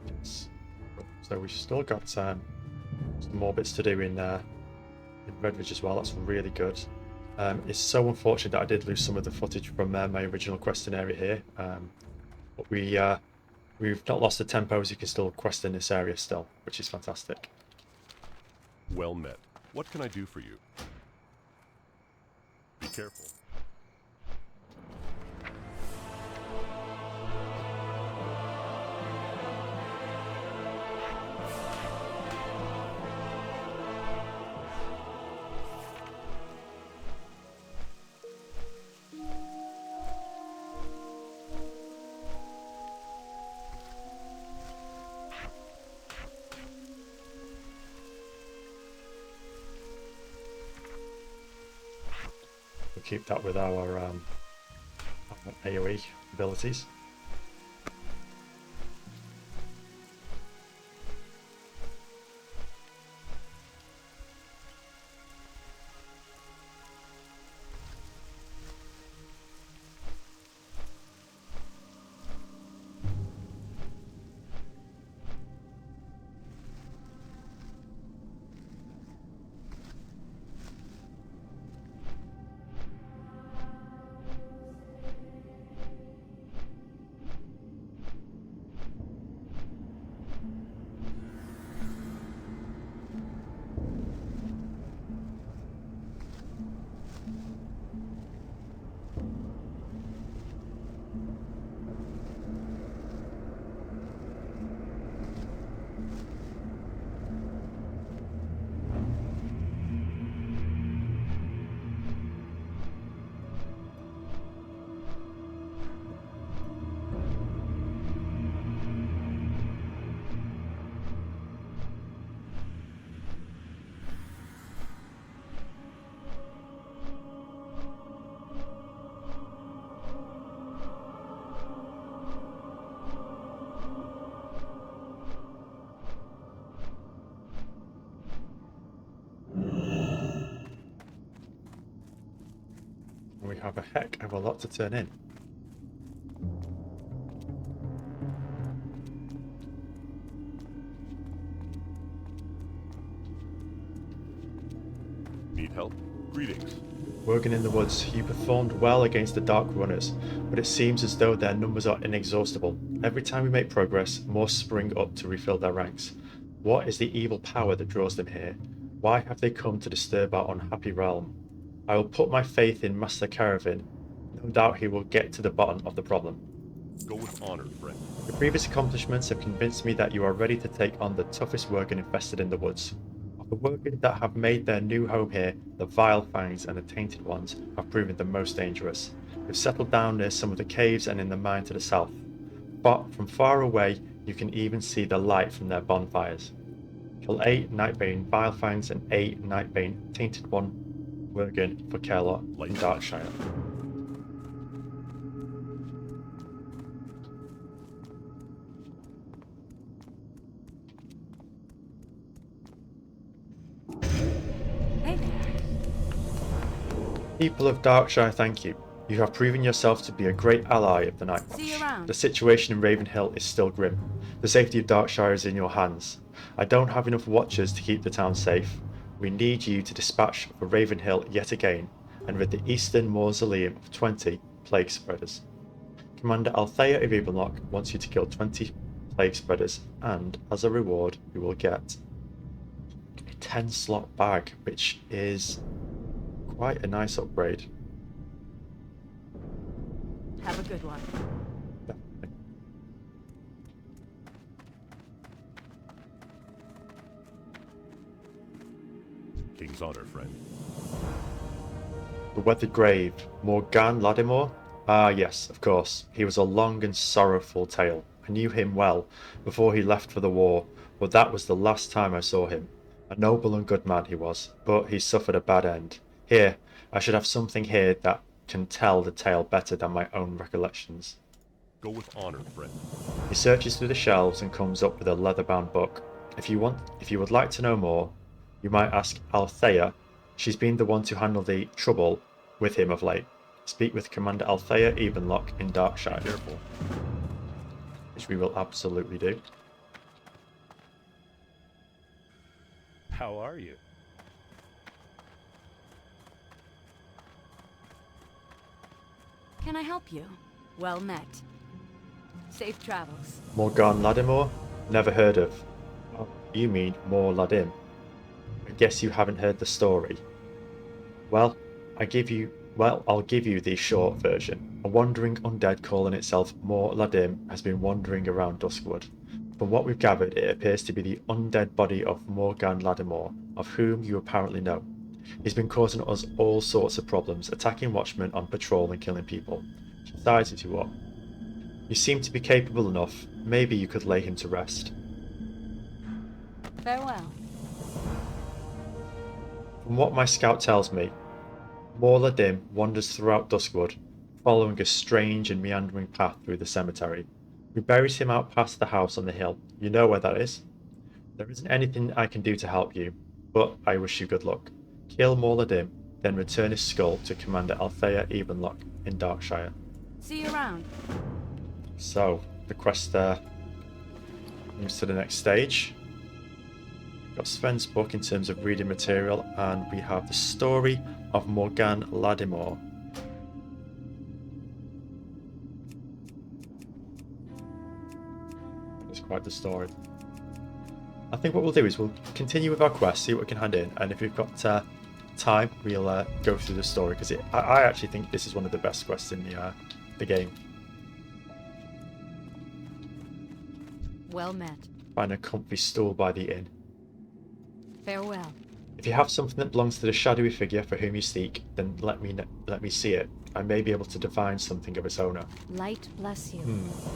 Yes. So we've still got some more bits to do in Redridge as well. That's really good. It's so unfortunate that I did lose some of the footage from my original questing area here, but we've not lost the tempo, as you can still quest in this area still, which is fantastic. Well met. What can I do for you? Be careful. We'll keep that with our AoE abilities. We have a heck of a lot to turn in. Need help? Greetings. Working in the woods, you performed well against the Dark Runners, but it seems as though their numbers are inexhaustible. Every time we make progress, more spring up to refill their ranks. What is the evil power that draws them here? Why have they come to disturb our unhappy realm? I will put my faith in Master Caravan. No doubt he will get to the bottom of the problem. Go with honor, friend. Your previous accomplishments have convinced me that you are ready to take on the toughest Worgen infested in the woods. Of the Worgen that have made their new home here, the Vile Fangs and the Tainted Ones have proven the most dangerous. They've settled down near some of the caves and in the mine to the south. But from far away, you can even see the light from their bonfires. Kill 8 Nightbane Vile Fangs and 8 Nightbane Tainted One Worgen for Kerlot in Darkshire. Hey there. People of Darkshire, thank you. You have proven yourself to be a great ally of the Night Watch. See you around. The situation in Ravenhill is still grim. The safety of Darkshire is in your hands. I don't have enough watchers to keep the town safe. We need you to dispatch for Ravenhill yet again, and rid the eastern mausoleum of 20 plague spreaders. Commander Althea of Warlock wants you to kill 20 plague spreaders, and as a reward, you will get a 10-slot bag, which is quite a nice upgrade. Have a good one. King's honor, friend. The Weathered Grave, Morgan Ladimore? Ah yes, of course. He was a long and sorrowful tale. I knew him well before he left for the war, but that was the last time I saw him. A noble and good man he was, but he suffered a bad end. Here, I should have something here that can tell the tale better than my own recollections. Go with honor, friend. He searches through the shelves and comes up with a leather-bound book. If you would like to know more, you might ask Althea. She's been the one to handle the trouble with him of late. Speak with Commander Althea Ebenlock in Darkshire. Careful. Which we will absolutely do. How are you? Can I help you? Well met. Safe travels. Morgan Ladimor? Never heard of. Oh, you mean Mor Ladim. I guess you haven't heard the story. Well, I'll give you the short version. A wandering undead calling itself Mor Ladim has been wandering around Duskwood. From what we've gathered, it appears to be the undead body of Morgan Ladimor, of whom you apparently know. He's been causing us all sorts of problems, attacking watchmen on patrol and killing people. She sizes you up. You seem to be capable enough. Maybe you could lay him to rest. Farewell. From what my scout tells me, Mor Ladim wanders throughout Duskwood, following a strange and meandering path through the cemetery. We buried him out past the house on the hill. You know where that is? There isn't anything I can do to help you, but I wish you good luck. Kill Mor Ladim, then return his skull to Commander Althea Ebenlock in Darkshire. See you around. So, the quest moves to the next stage. We've got Sven's book in terms of reading material, and we have the story of Morgan Ladimor. It's quite the story. I think what we'll do is we'll continue with our quest, see what we can hand in, and if we've got time, we'll go through the story, because I actually think this is one of the best quests in the game. Well met. Find a comfy stool by the inn. Farewell. If you have something that belongs to the shadowy figure for whom you seek, then let me see it. I may be able to divine something of its owner. Light bless you.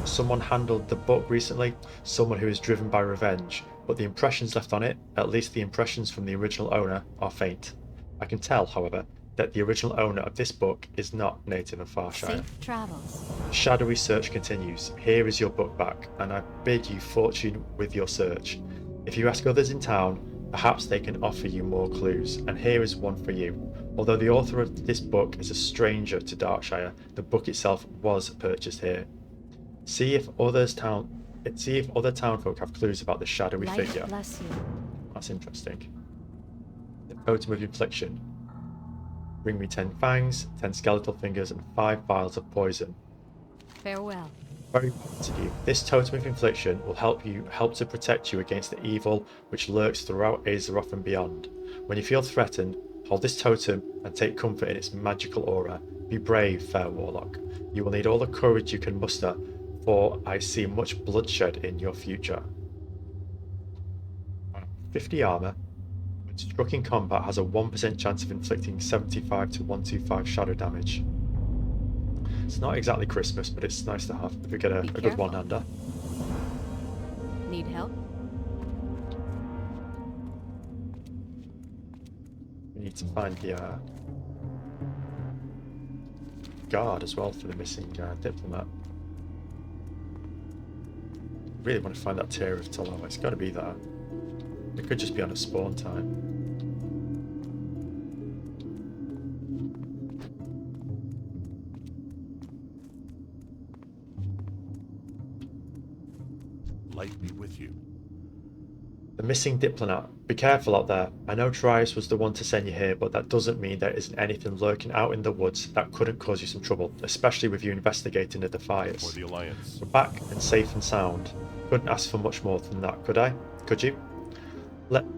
Someone handled the book recently, someone who is driven by revenge, but the impressions left on it, at least the impressions from the original owner, are faint. I can tell, however, that the original owner of this book is not native of Farshire. Safe travels. The shadowy search continues. Here is your book back, and I bid you fortune with your search. If you ask others in town, perhaps they can offer you more clues, and here is one for you. Although the author of this book is a stranger to Darkshire, the book itself was purchased here. See if other townfolk have clues about the shadowy Light figure. bless you. That's interesting. The totem of infliction. Bring me 10 fangs, 10 skeletal fingers, and 5 vials of poison. Farewell. Very important to you. This totem of infliction will help to protect you against the evil which lurks throughout Azeroth and beyond. When you feel threatened, hold this totem and take comfort in its magical aura. Be brave, fair Warlock. You will need all the courage you can muster, for I see much bloodshed in your future. 50 armor. When struck in combat, has a 1% chance of inflicting 75 to 125 shadow damage. It's not exactly Christmas, but it's nice to have if we get a good careful. one-hander. Need help? We need to find the guard as well for the missing diplomat. Really want to find that tier of Tolo. It's got to be there. It could just be on a spawn time. Light be with you. The missing diplomat. Be careful out there. I know Trias was the one to send you here, but that doesn't mean there isn't anything lurking out in the woods that couldn't cause you some trouble, especially with you investigating the For Defiers. the Alliance. We're back and safe and sound. Couldn't ask for much more than that, could I? Could you?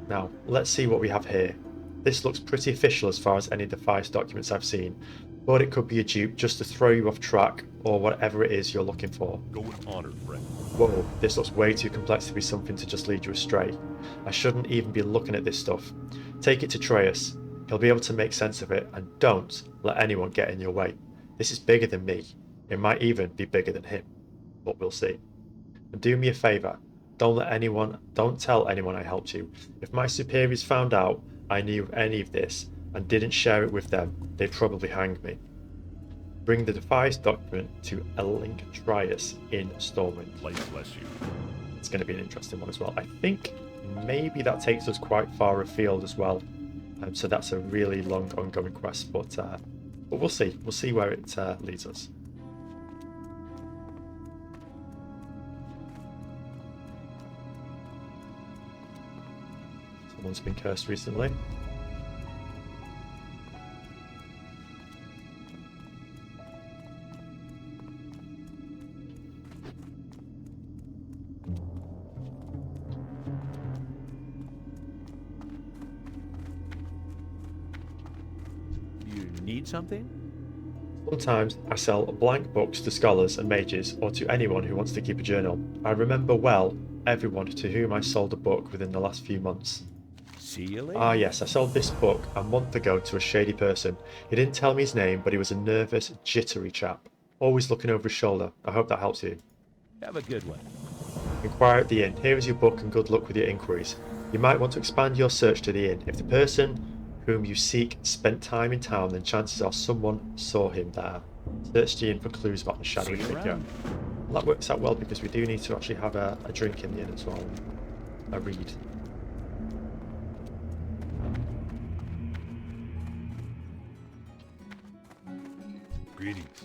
Now, let's see what we have here. This looks pretty official as far as any Defias documents I've seen, but it could be a dupe just to throw you off track or whatever it is you're looking for. Go with honor, friend. Whoa, this looks way too complex to be something to just lead you astray. I shouldn't even be looking at this stuff. Take it to Trias. He'll be able to make sense of it, and don't let anyone get in your way. This is bigger than me. It might even be bigger than him, but we'll see. And do me a favour. Don't tell anyone I helped you. If my superiors found out I knew of any of this and didn't share it with them, they'd probably hang me. Bring the Defias document to Elling Trias in Stormwind. Light bless you. It's going to be an interesting one as well. I think maybe that takes us quite far afield as well. So that's a really long ongoing quest, but But we'll see. We'll see where it leads us. Someone's been cursed recently. You need something? Sometimes I sell blank books to scholars and mages, or to anyone who wants to keep a journal. I remember well everyone to whom I sold a book within the last few months. See you later. Ah yes, I sold this book a month ago to a shady person. He didn't tell me his name, but he was a nervous, jittery chap. Always looking over his shoulder. I hope that helps you. Have a good one. Inquire at the inn. Here is your book and good luck with your inquiries. You might want to expand your search to the inn. If the person whom you seek spent time in town, then chances are someone saw him there. Search the inn for clues about the shadowy See you figure. around. Well, that works out well because we do need to actually have a drink in the inn as well. A read. Greetings.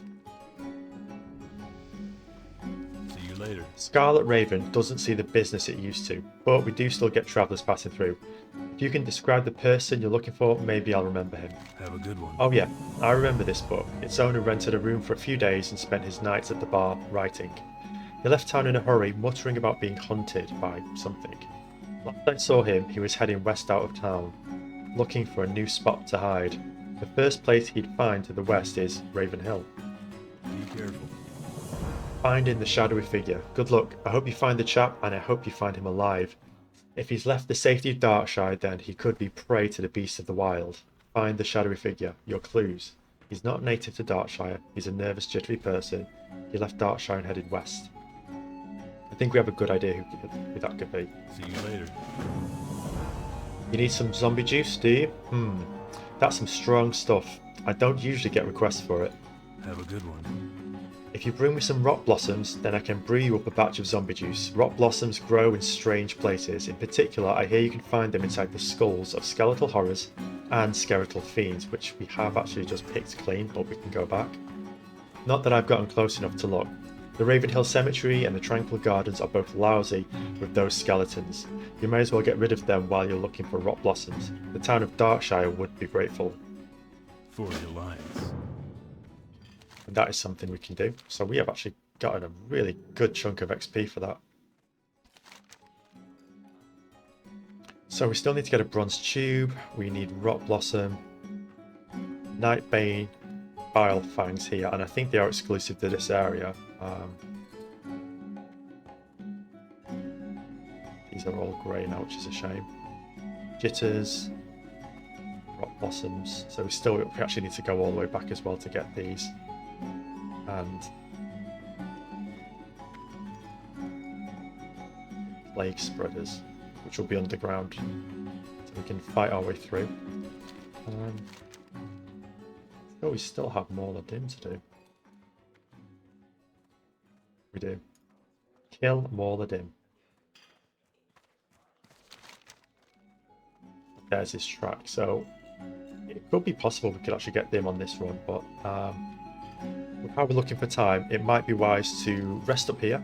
See you later. Scarlet Raven doesn't see the business it used to, but we do still get travellers passing through. If you can describe the person you're looking for, maybe I'll remember him. Have a good one. Oh yeah, I remember this book. Its owner rented a room for a few days and spent his nights at the bar writing. He left town in a hurry, muttering about being hunted by something. Last I saw him, he was heading west out of town, looking for a new spot to hide. The first place he'd find to the west is Raven Hill. Be careful. Finding the shadowy figure. Good luck. I hope you find the chap, and I hope you find him alive. If he's left the safety of Darkshire, then he could be prey to the beasts of the wild. Find the shadowy figure. Your clues. He's not native to Darkshire. He's a nervous, jittery person. He left Darkshire and headed west. I think we have a good idea who that could be. See you later. You need some zombie juice, do you? That's some strong stuff. I don't usually get requests for it. Have a good one. If you bring me some rock blossoms, then I can brew you up a batch of zombie juice. Rock blossoms grow in strange places. In particular, I hear you can find them inside the skulls of skeletal horrors and skeletal fiends, which we have actually just picked clean, but we can go back. Not that I've gotten close enough to look. The Ravenhill Cemetery and the Tranquil Gardens are both lousy with those skeletons. You may as well get rid of them while you're looking for rock blossoms. The town of Darkshire would be grateful. For the Alliance. And that is something we can do. So we have actually gotten a really good chunk of XP for that. So we still need to get a bronze tube. We need rock blossom, Nightbane, Bile Fangs here, and I think they are exclusive to this area. These are all grey now, which is a shame. Jitters, rock blossoms. So we actually need to go all the way back as well to get these. And plague spreaders, which will be underground, so we can fight our way through. Oh, we still have more Dim to do. We do. Kill Mauler Dim. There's his track. So it could be possible we could actually get them on this run, but how we're looking for time, it might be wise to rest up here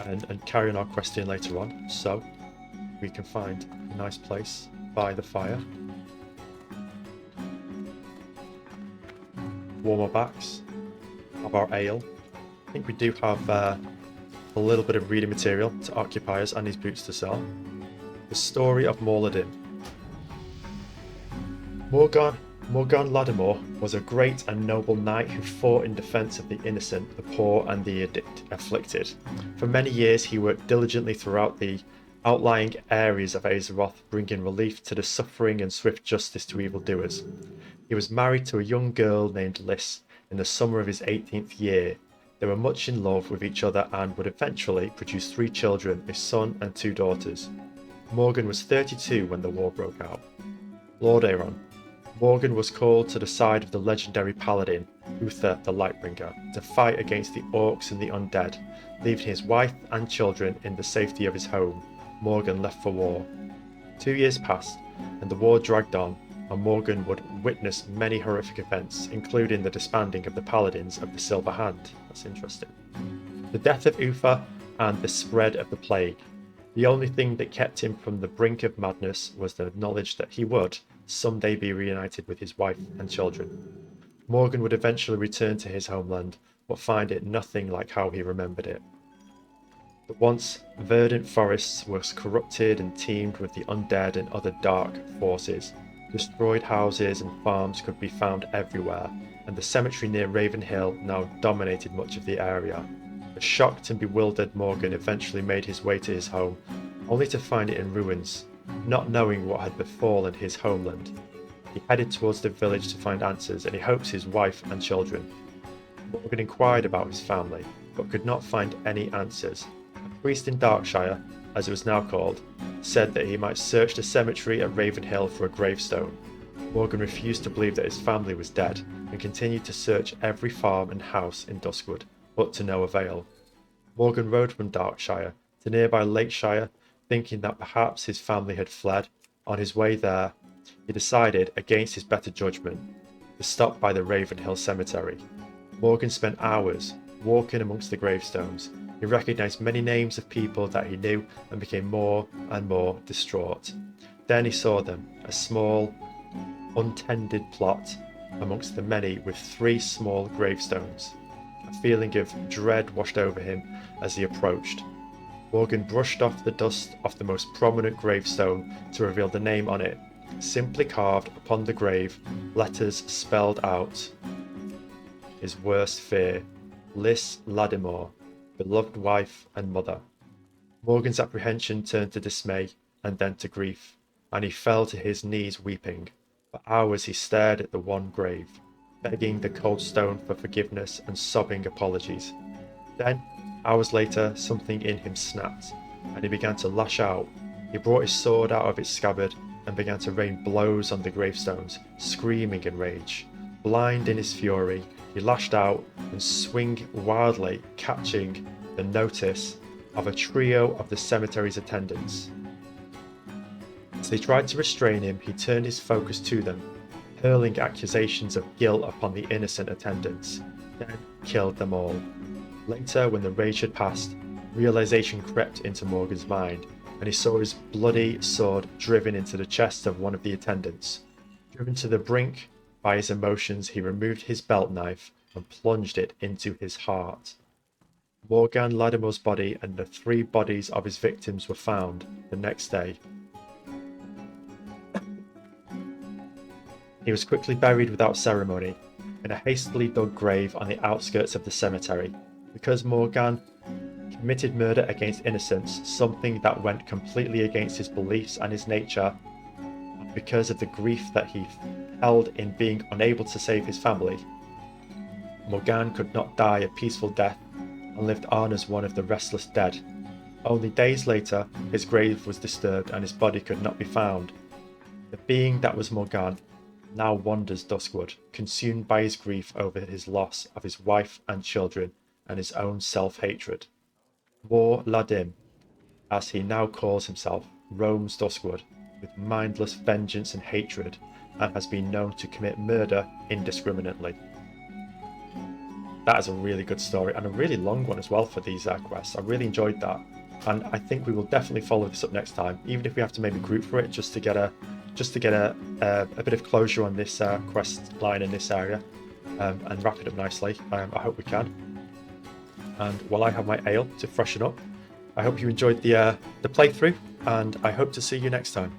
and carry on our questing later on, so we can find a nice place by the fire, warm our backs, have our ale. I think we do have a little bit of reading material to occupy us and these boots to sell. The story of Morladim. Morgan Lattimore was a great and noble knight who fought in defence of the innocent, the poor and the afflicted. For many years he worked diligently throughout the outlying areas of Azeroth, bringing relief to the suffering and swift justice to evildoers. He was married to a young girl named Liz in the summer of his 18th year. They were much in love with each other and would eventually produce 3 children, a son and 2 daughters. Morgan was 32 when the war broke out. Lord Aeron. Morgan was called to the side of the legendary paladin, Uther the Lightbringer, to fight against the orcs and the undead. Leaving his wife and children in the safety of his home, Morgan left for war. 2 years passed, and the war dragged on. and Morgan would witness many horrific events, including the disbanding of the Paladins of the Silver Hand. That's interesting. The death of Uther and the spread of the plague. The only thing that kept him from the brink of madness was the knowledge that he would someday be reunited with his wife and children. Morgan would eventually return to his homeland, but find it nothing like how he remembered it. The once verdant forests were corrupted and teemed with the undead and other dark forces. Destroyed houses and farms could be found everywhere, and the cemetery near Raven Hill now dominated much of the area. A shocked and bewildered Morgan eventually made his way to his home, only to find it in ruins, not knowing what had befallen his homeland. He headed towards the village to find answers, and he hopes his wife and children. Morgan inquired about his family, but could not find any answers. A priest in Darkshire, as it was now called, said that he might search the cemetery at Ravenhill for a gravestone. Morgan refused to believe that his family was dead, and continued to search every farm and house in Duskwood, but to no avail. Morgan rode from Darkshire to nearby Lakeshire, thinking that perhaps his family had fled. On his way there, he decided, against his better judgment, to stop by the Ravenhill Cemetery. Morgan spent hours walking amongst the gravestones. He recognised many names of people that he knew and became more and more distraught. Then he saw them, a small, untended plot amongst the many with 3 small gravestones. A feeling of dread washed over him as he approached. Morgan brushed off the dust off the most prominent gravestone to reveal the name on it. Simply carved upon the grave, letters spelled out his worst fear: Liz Ladimore, beloved wife and mother. Morgan's apprehension turned to dismay and then to grief, and he fell to his knees weeping. For hours he stared at the one grave, begging the cold stone for forgiveness and sobbing apologies. Then, hours later, something in him snapped, and he began to lash out. He brought his sword out of its scabbard and began to rain blows on the gravestones, screaming in rage. Blind in his fury, he lashed out and swung wildly, catching the notice of a trio of the cemetery's attendants. As they tried to restrain him, he turned his focus to them, hurling accusations of guilt upon the innocent attendants, then killed them all. Later, when the rage had passed, realization crept into Morgan's mind, and he saw his bloody sword driven into the chest of one of the attendants. Driven to the brink by his emotions, he removed his belt knife and plunged it into his heart. Morgan Ladimore's body and the 3 bodies of his victims were found the next day. He was quickly buried without ceremony in a hastily dug grave on the outskirts of the cemetery. Because Morgan committed murder against innocents, something that went completely against his beliefs and his nature, and because of the grief that he held in being unable to save his family, Morgan could not die a peaceful death and lived on as one of the restless dead. Only days later, his grave was disturbed and his body could not be found. The being that was Morgan now wanders Duskwood, consumed by his grief over his loss of his wife and children and his own self-hatred. War Ladim, as he now calls himself, roams Duskwood with mindless vengeance and hatred, and has been known to commit murder indiscriminately. That is a really good story, and a really long one as well for these quests. I really enjoyed that, and I think we will definitely follow this up next time, even if we have to maybe group for it just to get a bit of closure on this quest line in this area, and wrap it up nicely. I hope we can. And while I have my ale to freshen up, I hope you enjoyed the playthrough, and I hope to see you next time.